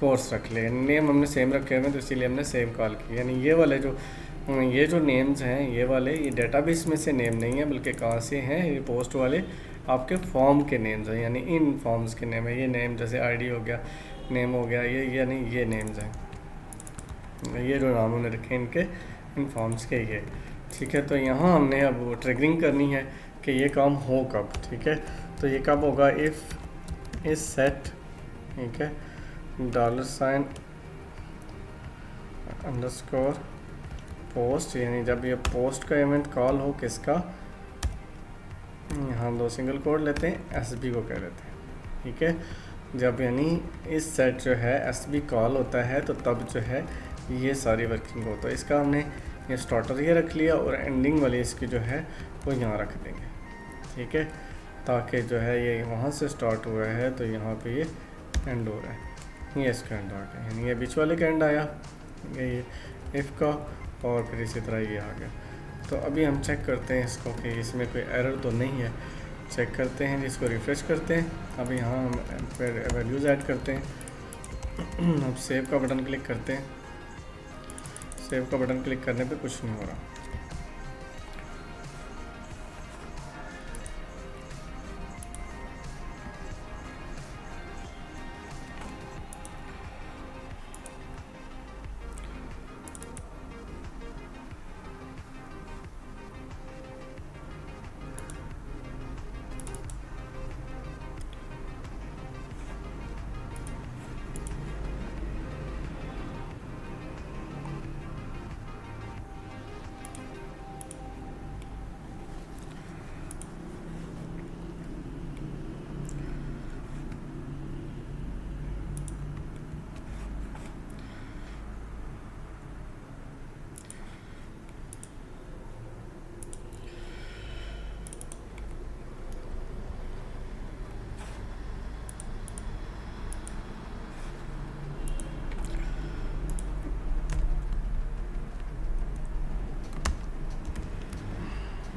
कोर्स रख लिया, नेम हमने सेम रखे हुए हैं तो इसीलिए हमने सेम कॉल की। यानी ये जो नेम्स हैं ये वाले, ये डेटाबेस में से नेम नहीं है, बल्कि कहाँ से हैं, ये पोस्ट वाले आपके फॉर्म के नेम्स हैं, यानी इन फॉर्म्स के नेम है। ये नेम जैसे आईडी हो गया, नेम हो गया, ये यानी ये नेम्स हैं, ये जो नाम उन्होंने रखे इनके इन फॉर्म्स के ये। ठीक है, तो यहाँ हमने अब ट्रिगरिंग करनी है कि ये काम हो कब। ठीक है, तो ये कब होगा, इफ़ इस सेट, ठीक है, $, अंडरस्कोर पोस्ट, यानी जब ये पोस्ट का इवेंट कॉल हो किसका, यहाँ 2 सिंगल कोड लेते हैं, SB को कह देते हैं। ठीक है, जब यानी इस सेट जो है SB कॉल होता है तो तब जो है ये सारी वर्किंग होता है। इसका हमने ये स्टार्टर ये रख लिया और एंडिंग वाली इसकी जो है वो यहाँ रख देंगे। ठीक है, ताकि जो है ये वहाँ से स्टार्ट हुआ है तो यहाँ पे ये एंड हो रहा है, ये इसका एंड आ गया, यानी ये बीच वाले का एंड आया, ये इफ़ का, और फिर इसी तरह ये आ गया। तो अभी हम चेक करते हैं इसको कि इसमें कोई एरर तो नहीं है, चेक करते हैं, इसको रिफ़्रेश करते हैं। अब यहाँ हम फिर वैल्यूज़ ऐड करते हैं। अब सेव का बटन क्लिक करते हैं, सेव का बटन क्लिक करने पे कुछ नहीं हो रहा।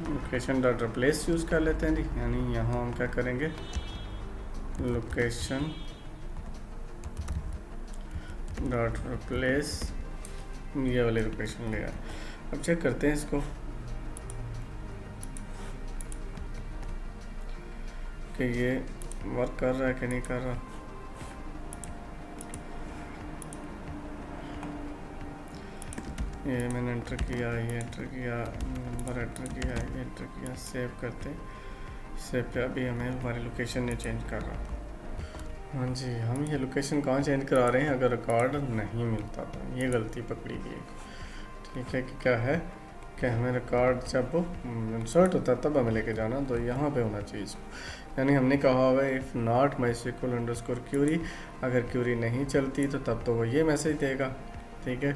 लोकेशन डॉट रिप्लेस यूज़ कर लेते हैं जी, यानी यहाँ हम क्या करेंगे, लोकेशन डॉट रिप्लेस, ये वाले लोकेशन ले आए। अब चेक करते हैं इसको कि ये वर्क कर रहा है कि नहीं कर रहा। ये मैंने एंटर किया, ये एंटर किया, नंबर एंटर किया, ये एंटर किया, सेव करते, सेव पे अभी हमें हमारी लोकेशन नहीं चेंज कर रहा। हाँ जी, हम ये लोकेशन कहाँ चेंज करा रहे हैं, अगर रिकॉर्ड नहीं मिलता तो ये गलती पकड़ी गई। ठीक है, कि क्या है कि हमें रिकॉर्ड जब इंसर्ट होता है तब हमें लेके जाना, तो यहाँ पे होना चाहिए इसको। यानी हमने कहा हुआ है इफ़ नॉट mysql_query, अगर क्यूरी नहीं चलती तो तब तो वो ये मैसेज देगा। ठीक है,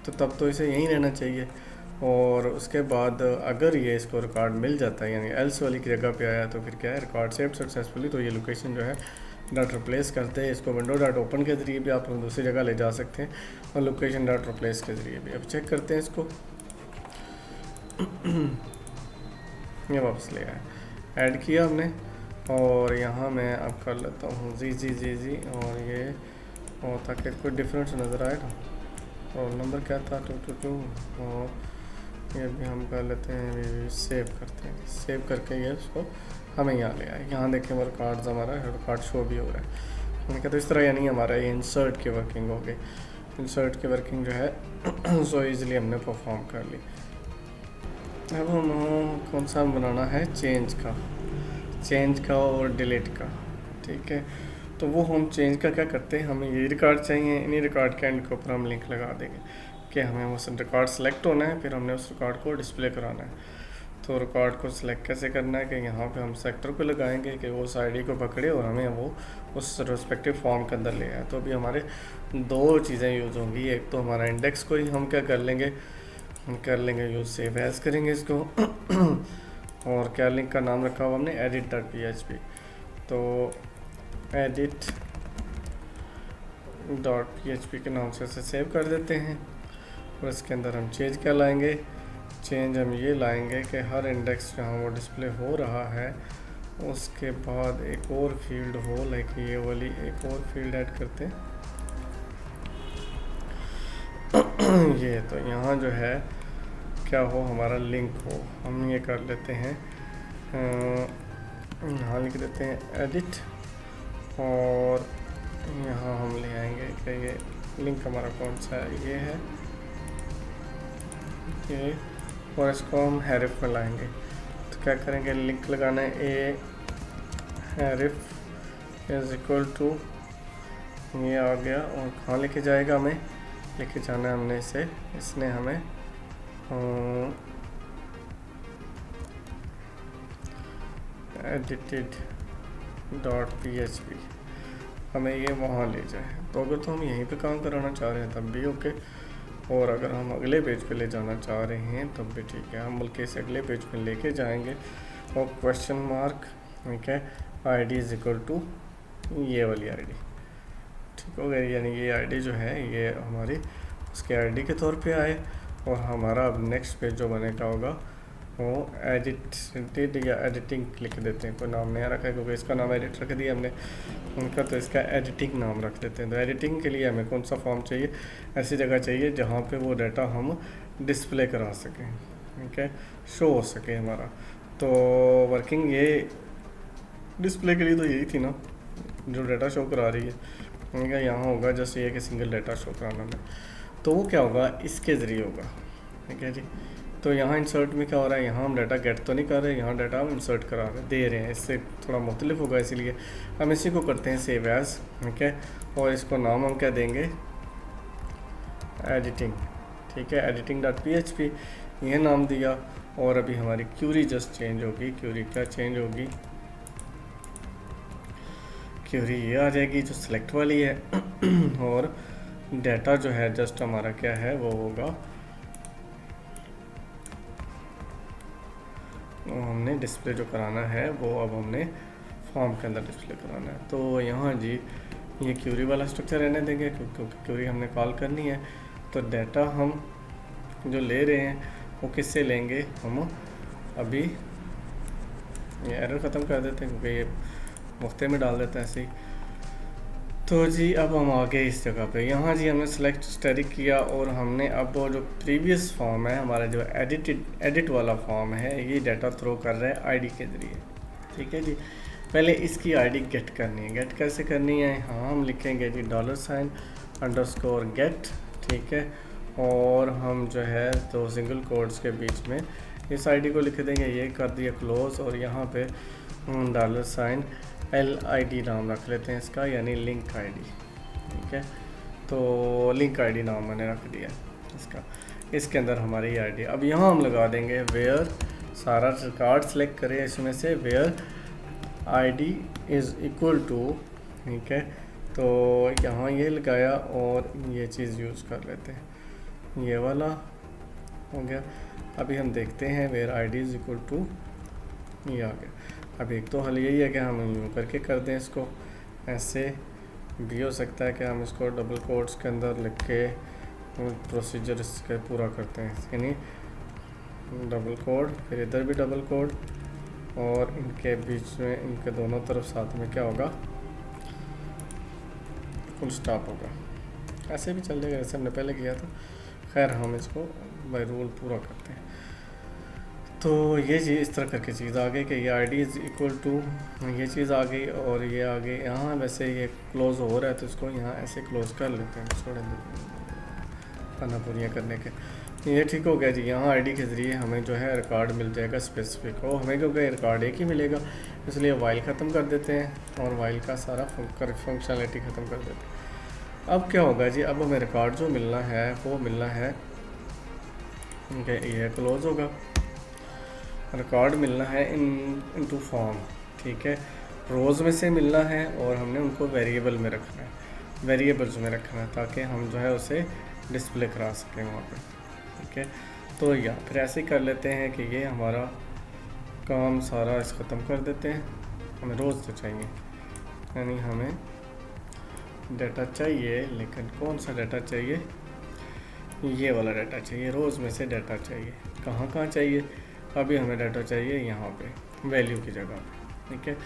तो तब तो इसे यहीं रहना चाहिए। और उसके बाद अगर ये इसको रिकॉर्ड मिल जाता है, यानी एल्स वाली की जगह पे आया, तो फिर क्या है, रिकॉर्ड सेव सक्सेसफुली, तो ये लोकेशन जो है डॉट रिप्लेस करते हैं। इसको विंडो डॉट ओपन के ज़रिए भी आप दूसरी जगह ले जा सकते हैं, और लोकेशन डॉट रिप्लेस के ज़रिए भी। अब चेक करते हैं इसको, ये वापस ले आया, ऐड किया हमने, और यहाँ मैं अब कर लेता हूँ जी, और ये, और ताकि कोई डिफरेंस नज़र आए ना। रोल नंबर क्या था, 222, और ये भी हम कर लेते हैं, सेव करते हैं, सेव करके ये उसको हमें यहाँ ले आए। यहाँ देखें वो रिकॉर्ड्स हमारा रिकॉर्ड शो भी हो रहा है। मैंने कहा तो इस तरह यानी हमारा ये इंसर्ट की वर्किंग हो गई। इंसर्ट की वर्किंग जो है सो ईज़िली हमने परफॉर्म कर ली। अब हम कौन सा बनाना है, चेंज का और डिलीट का। ठीक है, तो वो हम चेंज का क्या करते हैं, हमें ये रिकॉर्ड चाहिए, इन्हीं रिकॉर्ड के एंड के ऊपर हम लिंक लगा देंगे कि हमें वो रिकॉर्ड सेलेक्ट होना है, फिर हमने उस रिकॉर्ड को डिस्प्ले कराना है। तो रिकॉर्ड को सिलेक्ट कैसे करना है कि यहाँ पे हम सेक्टर को लगाएंगे कि वो उस आईडी को पकड़े और हमें वो उस रिस्पेक्टिव फॉर्म के अंदर ले आए। तो अभी हमारे दो चीज़ें यूज़ होंगी, एक तो हमारा इंडेक्स को ही हम क्या कर लेंगे, कर लेंगे यूज, सेव एज करेंगे इसको और क्या लिंक का नाम रखा हुआ हमने, edit.php। तो edit.php के नाम से इसे सेव कर देते हैं। और इसके अंदर हम चेंज क्या लाएंगे, चेंज हम ये लाएंगे कि हर इंडेक्स जहाँ वो डिस्प्ले हो रहा है उसके बाद एक और फील्ड हो, लाइक ये वाली एक और फील्ड ऐड करते हैं ये तो यहाँ जो है क्या हो, हमारा लिंक हो। हम ये कर लेते हैं, यहाँ लिख देते हैं एडिट, और यहाँ हम ले आएंगे कि ये लिंक हमारा कौन सा है, ये है ये, और इसको हम हैरिफ में लाएंगे। तो क्या करेंगे, लिंक लगाना है ए हैरिफ इज इक्वल टू, ये आ गया। और कहाँ लेके जाएगा, हमें लेके जाना है हमने इसे, इसने हमें edited.php हमें ये वहाँ ले जाए। तो अगर तो हम यहीं पे काम कराना चाह रहे हैं तब भी ओके, और अगर हम अगले पेज पे ले जाना चाह रहे हैं तब भी ठीक है। हम बल्कि इसे अगले पेज पे लेके जाएंगे और क्वेश्चन मार्क, ठीक है, id इज इक्वल टू ये वाली id, ठीक हो गया। यानी ये id जो है ये हमारी उसके id के तौर पे आए, और हमारा अब नेक्स्ट पेज जो बनेगा होगा वो एडिटेड या एडिटिंग लिख देते हैं। कोई नाम नया रखा है क्योंकि इसका नाम एडिट रख दिया हमने उनका, तो इसका एडिटिंग नाम रख देते हैं। तो एडिटिंग के लिए हमें कौन सा फॉर्म चाहिए, ऐसी जगह चाहिए जहाँ पे वो डाटा हम डिस्प्ले करा सकें, ठीक है, शो हो सके हमारा। तो वर्किंग ये डिस्प्ले के लिए तो यही थी ना, जो डाटा शो करा रही है, ठीक है। यहाँ होगा जस्ट ये कि सिंगल डाटा शो कराना है, तो वो क्या होगा, इसके ज़रिए होगा, ठीक है जी। तो यहाँ इंसर्ट में क्या हो रहा है, यहाँ हम डाटा गेट तो नहीं कर रहे, यहाँ डाटा हम इंसर्ट करा रहे दे रहे हैं, इससे थोड़ा मुख्तलिफ होगा, इसीलिए हम इसी को करते हैं सेव एज, ठीक है। और इसको नाम हम क्या देंगे, एडिटिंग, ठीक है, editing.php ये नाम दिया। और अभी हमारी क्यूरी जस्ट चेंज होगी, क्यूरी क्या चेंज होगी, क्यूरी ये आ जाएगी जो सिलेक्ट वाली है और डाटा जो है जस्ट हमारा क्या है वो होगा, वो हमने डिस्प्ले जो कराना है वो अब हमने फॉर्म के अंदर डिस्प्ले कराना है। तो यहाँ जी ये क्यूरी वाला स्ट्रक्चर रहने देंगे क्योंकि क्यूरी हमने कॉल करनी है। तो डाटा हम जो ले रहे हैं वो किससे लेंगे, हम अभी ये एरर ख़त्म कर देते हैं क्योंकि ये मुफ्ते में डाल देता है ऐसे ही। तो जी अब हम आ गए इस जगह पे, यहाँ जी हमने सेलेक्ट स्टैटिक किया और हमने अब वो जो प्रीवियस फॉर्म है हमारा जो एडिट वाला फॉर्म है ये डाटा थ्रो कर रहा है आईडी के ज़रिए, ठीक है जी। पहले इसकी आईडी गेट करनी है, गेट कैसे करनी है, हाँ हम लिखेंगे जी $_get, ठीक है। और हम जो है तो सिंगल कोट्स के बीच में इस आईडी को लिख देंगे, ये कर दिया क्लोज, और यहाँ पे $LID नाम रख लेते हैं इसका, यानी लिंक आईडी, ठीक है। तो लिंक आईडी नाम मैंने रख दिया इसका, इसके अंदर हमारी आईडी। अब यहाँ हम लगा देंगे वेयर, सारा रिकॉर्ड सेलेक्ट करें इसमें से where ID is equal to, ठीक है। तो यहाँ ये लगाया और ये चीज़ यूज़ कर लेते हैं, ये वाला हो गया। अभी हम देखते हैं where ID is equal to, ये आ गया। अब एक तो हल यही है कि हम यूँ करके कर दें इसको, ऐसे भी हो सकता है कि हम इसको डबल कोट्स के अंदर लिख के प्रोसीजर इसके पूरा करते हैं, यानी डबल कोड, फिर इधर भी डबल कोड, और इनके बीच में इनके दोनों तरफ साथ में क्या होगा, फुल स्टॉप होगा। ऐसे भी चल जाएगा जैसे हमने पहले किया था। खैर हम इसको बाय रूल पूरा करते हैं। तो ये चीज़ इस तरह करके चीज़ आ गई कि ये आईडी इज़ इक्वल टू, ये चीज़ आ गई और ये आ गई। यहाँ वैसे ये क्लोज़ हो रहा है तो इसको यहाँ ऐसे क्लोज़ कर लेते हैं, थोड़े पन्ना पूरियाँ करने के। ये ठीक हो गया जी। यहाँ आईडी के ज़रिए हमें जो है रिकॉर्ड मिल जाएगा स्पेसिफिक, और हमें क्योंकि रिकॉर्ड एक ही मिलेगा इसलिए वाइल ख़त्म कर देते हैं और वाइल का सारा फंक्शनलिटी ख़त्म कर देते हैं। अब क्या होगा जी, अब हमें रिकॉर्ड जो मिलना है वो मिलना है, ये क्लोज़ होगा, रिकॉर्ड मिलना है इनटू फॉर्म, ठीक है। रोज़ में से मिलना है और हमने उनको वेरिएबल में रखना है, वेरिएबल्स में रखना है ताकि हम जो है उसे डिस्प्ले करा सकें वहाँ पे, ठीक है। तो या फिर ऐसे ही कर लेते हैं कि ये हमारा काम सारा इस ख़त्म कर देते हैं। हमें रोज़ तो चाहिए, यानी हमें डाटा चाहिए, लेकिन कौन सा डाटा चाहिए, ये वाला डाटा चाहिए, रोज़ में से डाटा चाहिए। कहाँ कहाँ चाहिए, अभी हमें डाटा चाहिए यहाँ पे वैल्यू की जगह पे, ठीक है।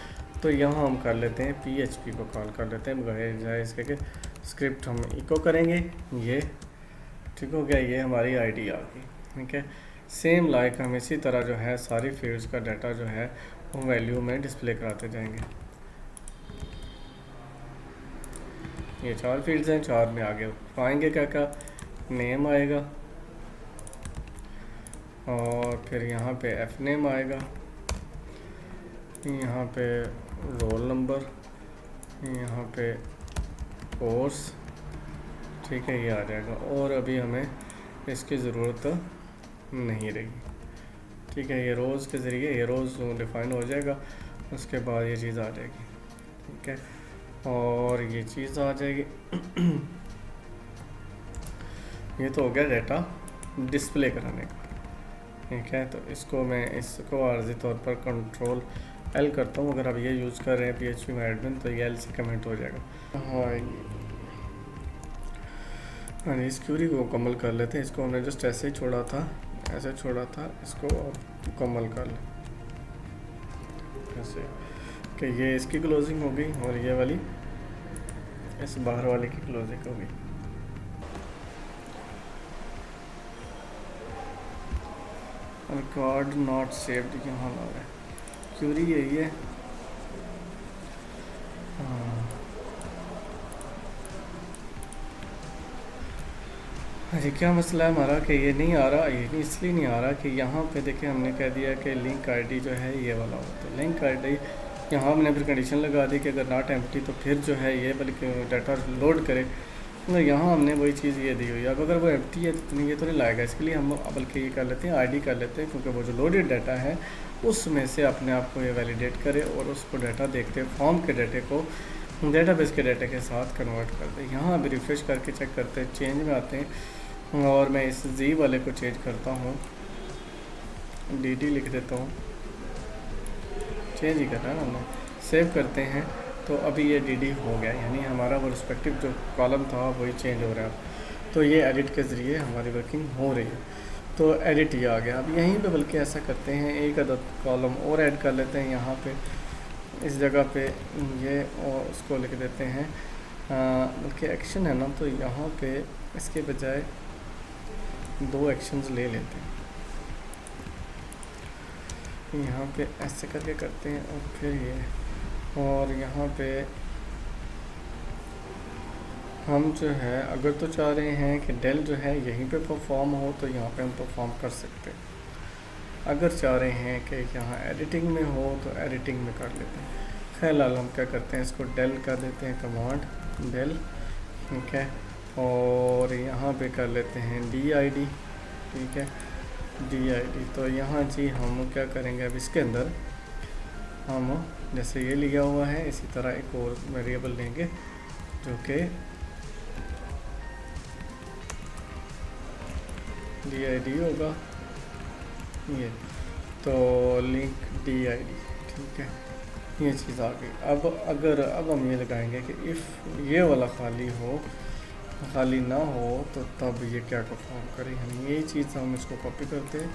तो यहाँ हम कर लेते हैं PHP को कॉल कर लेते हैं, बजाय इसके कि स्क्रिप्ट हम इको करेंगे, ये ठीक हो गया, ये हमारी आईडी आ गई, ठीक है। सेम लाइक हम इसी तरह जो है सारी फील्ड्स का डाटा जो है वो वैल्यू में डिस्प्ले कराते जाएंगे। ये 4 फील्ड्स हैं, 4 में आगे पाएंगे क्या क्या, नेम आएगा, और फिर यहाँ पे एफ नेम आएगा, यहाँ पे रोल नंबर, यहाँ पे कोर्स, ठीक है, ये आ जाएगा। और अभी हमें इसकी ज़रूरत नहीं रही, ठीक है। ये रोज़ के ज़रिए ये रोज़ डिफाइन हो जाएगा, उसके बाद ये चीज़ आ जाएगी, ठीक है, और ये चीज़ आ जाएगी। ये तो हो गया डाटा डिस्प्ले कराने का, ठीक है। तो इसको मैं इसको आर्जी तौर पर कंट्रोल L करता हूँ। अगर आप ये यूज़ कर रहे हैं PHP में एडमिन, तो ये L से कमेंट हो जाएगा। हाँ, इस क्यूरी को मुकम्मल कर लेते हैं। इसको हमने जस्ट ऐसे ही छोड़ा था, ऐसे छोड़ा था, इसको और मुकम्मल कर लें ऐसे कि ये इसकी क्लोजिंग हो गई और ये वाली इस बाहर वाले की क्लोजिंग हो गई। रिकॉर्ड नॉट सेव्ड यहाँ ला रहा है, क्यूरी यही है। अरे क्या मसला है हमारा कि ये नहीं आ रहा, ये नहीं इसलिए नहीं आ रहा कि यहाँ पे देखिए हमने कह दिया कि लिंक आईडी जो है ये वाला हो, तो लिंक आईडी यहाँ हमने फिर कंडीशन लगा दी कि अगर नॉट एम्प्टी तो फिर जो है ये बल्कि डाटा लोड करे, तो यहाँ हमने वही चीज़ ये दी हुई है। अब अगर वो एम्प्टी है तो ये तो नहीं लाएगा, इसके लिए हम बल्कि ये कर लेते हैं आईडी कर लेते हैं, क्योंकि वो जो लोडेड डाटा है उसमें से अपने आप को ये वैलिडेट करे और उसको डाटा देखते फॉर्म के डाटे को डेटाबेस के डाटे के साथ कन्वर्ट कर दे। यहाँ अभी रिफ्रेश करके चेक करते हैं, चेंज में आते हैं और मैं इस जी वाले को चेंज करता हूँ, डी लिख देता हूँ, चेंज ही करना है ना हमने, सेव करते हैं। तो अभी ये डी हो गया, यानी हमारा वो रिस्पेक्टिव जो कॉलम था वही चेंज हो रहा है। तो ये एडिट के ज़रिए हमारी वर्किंग हो रही है। तो एडिट ये आ गया। अब यहीं पे बल्कि ऐसा करते हैं, एक अदद कॉलम और ऐड कर लेते हैं यहाँ पे, इस जगह पे ये, और उसको लिख देते हैं बल्कि एक्शन है ना, तो यहाँ पे इसके बजाय 2 एक्शंस ले लेते हैं, यहाँ पे ऐसे करके करते हैं और फिर ये, और यहाँ पे हम जो है अगर तो चाह रहे हैं कि डेल जो है यहीं पे परफॉर्म हो तो यहाँ पे हम परफॉर्म कर सकते हैं। अगर चाह रहे हैं कि यहाँ एडिटिंग में हो तो एडिटिंग में कर लेते हैं। फिलहाल हम क्या करते हैं, इसको डेल कर देते हैं, कमांड डेल, ठीक है, और यहाँ पे कर लेते हैं DID, ठीक है, DID। तो यहाँ जी हम क्या करेंगे, अब इसके अंदर हम जैसे ये लिया हुआ है इसी तरह एक और वेरिएबल लेंगे जो कि DID होगा, ये तो लिंक DID, ठीक है, ये चीज़ आ गई। अब हम ये लगाएंगे कि इफ़ ये वाला खाली ना हो तो तब ये क्या परफॉर्म करे, यानी यही चीज़ हम इसको कॉपी करते हैं,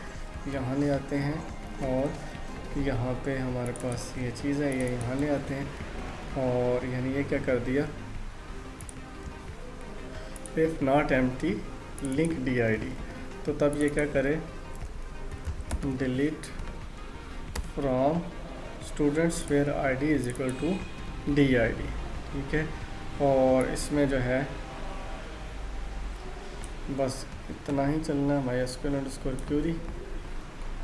यहाँ ले आते हैं और यहाँ पे हमारे पास ये चीज़ है, ये यहाँ ले आते हैं और यानी ये क्या कर दिया, if not empty link DID, तो तब ये क्या करे, delete from students where ID is equal to DID, ठीक है। और इसमें जो है बस इतना ही चलना है, MySQL_query,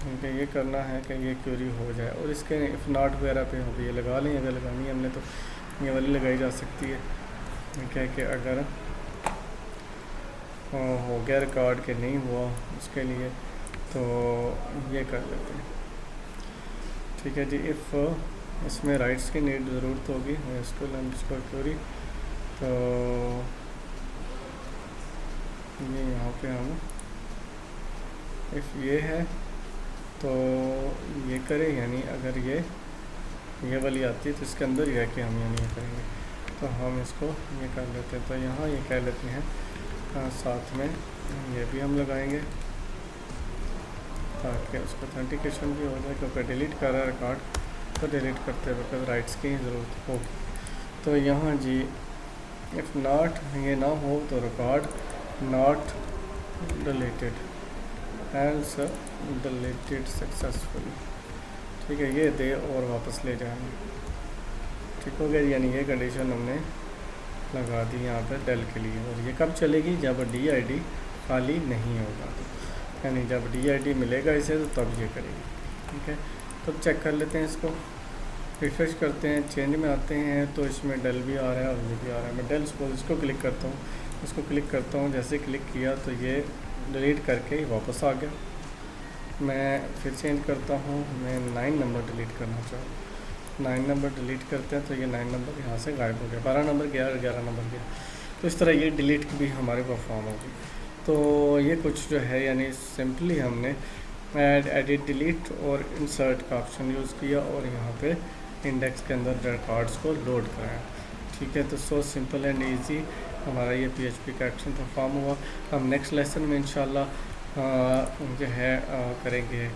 ठीक है, ये करना है कि ये क्यूरी हो जाए। और इसके इफ़ नॉट वगैरह पे हम ये लगा लें, अगर लगानी है हमने तो ये वाली लगाई जा सकती है, ठीक है, कि अगर हो गया रिकॉर्ड के नहीं हुआ उसके लिए तो ये कर लेते हैं, ठीक है जी। इफ़ इसमें राइट्स की नीड ज़रूरत होगी MySQL_query, तो ये यहाँ पे हम इफ़ ये है तो ये करें, यानी अगर ये वाली आती है तो इसके अंदर ही है कि हम यानी ये करेंगे, तो हम इसको ये कर लेते हैं। तो यहाँ ये कह लेते हैं साथ में ये भी हम लगाएंगे ताकि उसको ऑथेंटिकेशन भी हो जाए, क्योंकि डिलीट कर रहा है रिकॉर्ड, तो डिलीट करते वक्त राइट्स की ज़रूरत होगी। तो यहाँ जी इफ़ नॉट ये ना हो तो record not deleted else deleted successfully, ठीक है, ये दे और वापस ले जाएंगे। ठीक हो गया, यानी ये कंडीशन हमने लगा दी यहाँ पे डेल के लिए। और ये कब चलेगी, जब DID खाली नहीं होगा, यानी जब DID मिलेगा इसे तो तब ये करेगी। ठीक है, तो चेक कर लेते हैं इसको, रिफ्रेश करते हैं, चेंज में आते हैं तो इसमें डेल भी आ रहा है और ये भी आ रहा है। मैं डेल इसको क्लिक करता हूँ, इसको क्लिक करता हूँ, जैसे क्लिक किया तो ये डिलीट करके ही वापस आ गया। मैं फिर चेंज करता हूँ, मैं 9 नंबर डिलीट करना चाहूँ, 9 नंबर डिलीट करते हैं तो ये 9 नंबर यहाँ से गायब हो गया, 12 नंबर गया और 11 नंबर गया। तो इस तरह ये डिलीट भी हमारे परफॉर्म होगी। तो ये कुछ जो है यानी सिंपली हमने ऐड, एडिट, डिलीट और इंसर्ट का ऑप्शन यूज़ किया और यहाँ पे इंडेक्स के अंदर रिकॉर्ड्स को लोड कराया। ठीक है, तो सो सिंपल एंड इजी हमारा ये PHP का एक्शन परफॉर्म हुआ। हम नेक्स्ट लेसन में इंशाल्लाह जो है करेंगे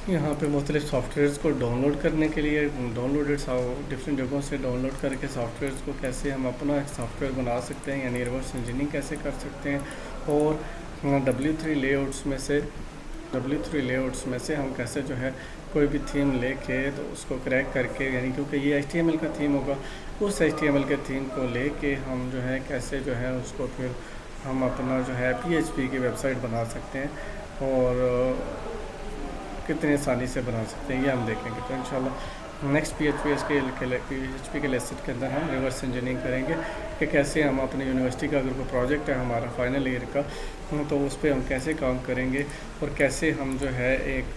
यहाँ पे मुख्तलिफ सॉफ्टवेयर्स को डाउनलोड करने के लिए, डाउनलोडेड डिफरेंट जगहों से डाउनलोड करके सॉफ्टवेयर्स को कैसे हम अपना एक सॉफ्टवेयर बना सकते हैं, यानी रिवर्स इंजीनियरिंग कैसे कर सकते हैं। और W3 लेआउट्स में से हम कैसे जो है कोई भी थीम लेके तो उसको क्रैक करके, यानी क्योंकि ये HTML का थीम होगा, उस HTML के थीम को लेके हम जो है कैसे जो है उसको फिर हम अपना जो है PHP की वेबसाइट बना सकते हैं और कितनी आसानी से बना सकते हैं, ये हम देखेंगे। तो इंशाल्लाह नेक्स्ट PHP के लेसन के अंदर हम रिवर्स इंजीनियरिंग करेंगे कि कैसे हम अपने यूनिवर्सिटी का अगर कोई प्रोजेक्ट है हमारा फाइनल ईयर का, तो उस पर हम कैसे काम करेंगे और कैसे हम जो है एक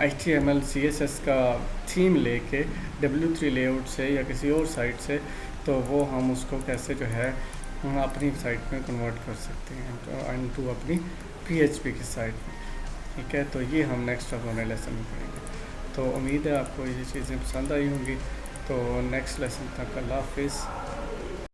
HTML CSS का थीम लेके W3 लेआउट से या किसी और साइट से, तो वो हम उसको कैसे जो है अपनी साइट में कन्वर्ट कर सकते हैं तो अपनी PHP की साइट में। ठीक है, तो ये हम नेक्स्ट अपने लेसन में करेंगे। तो उम्मीद है आपको ये चीज़ें पसंद आई होंगी। तो नेक्स्ट लेसन तक अल्लाह हाफिज़।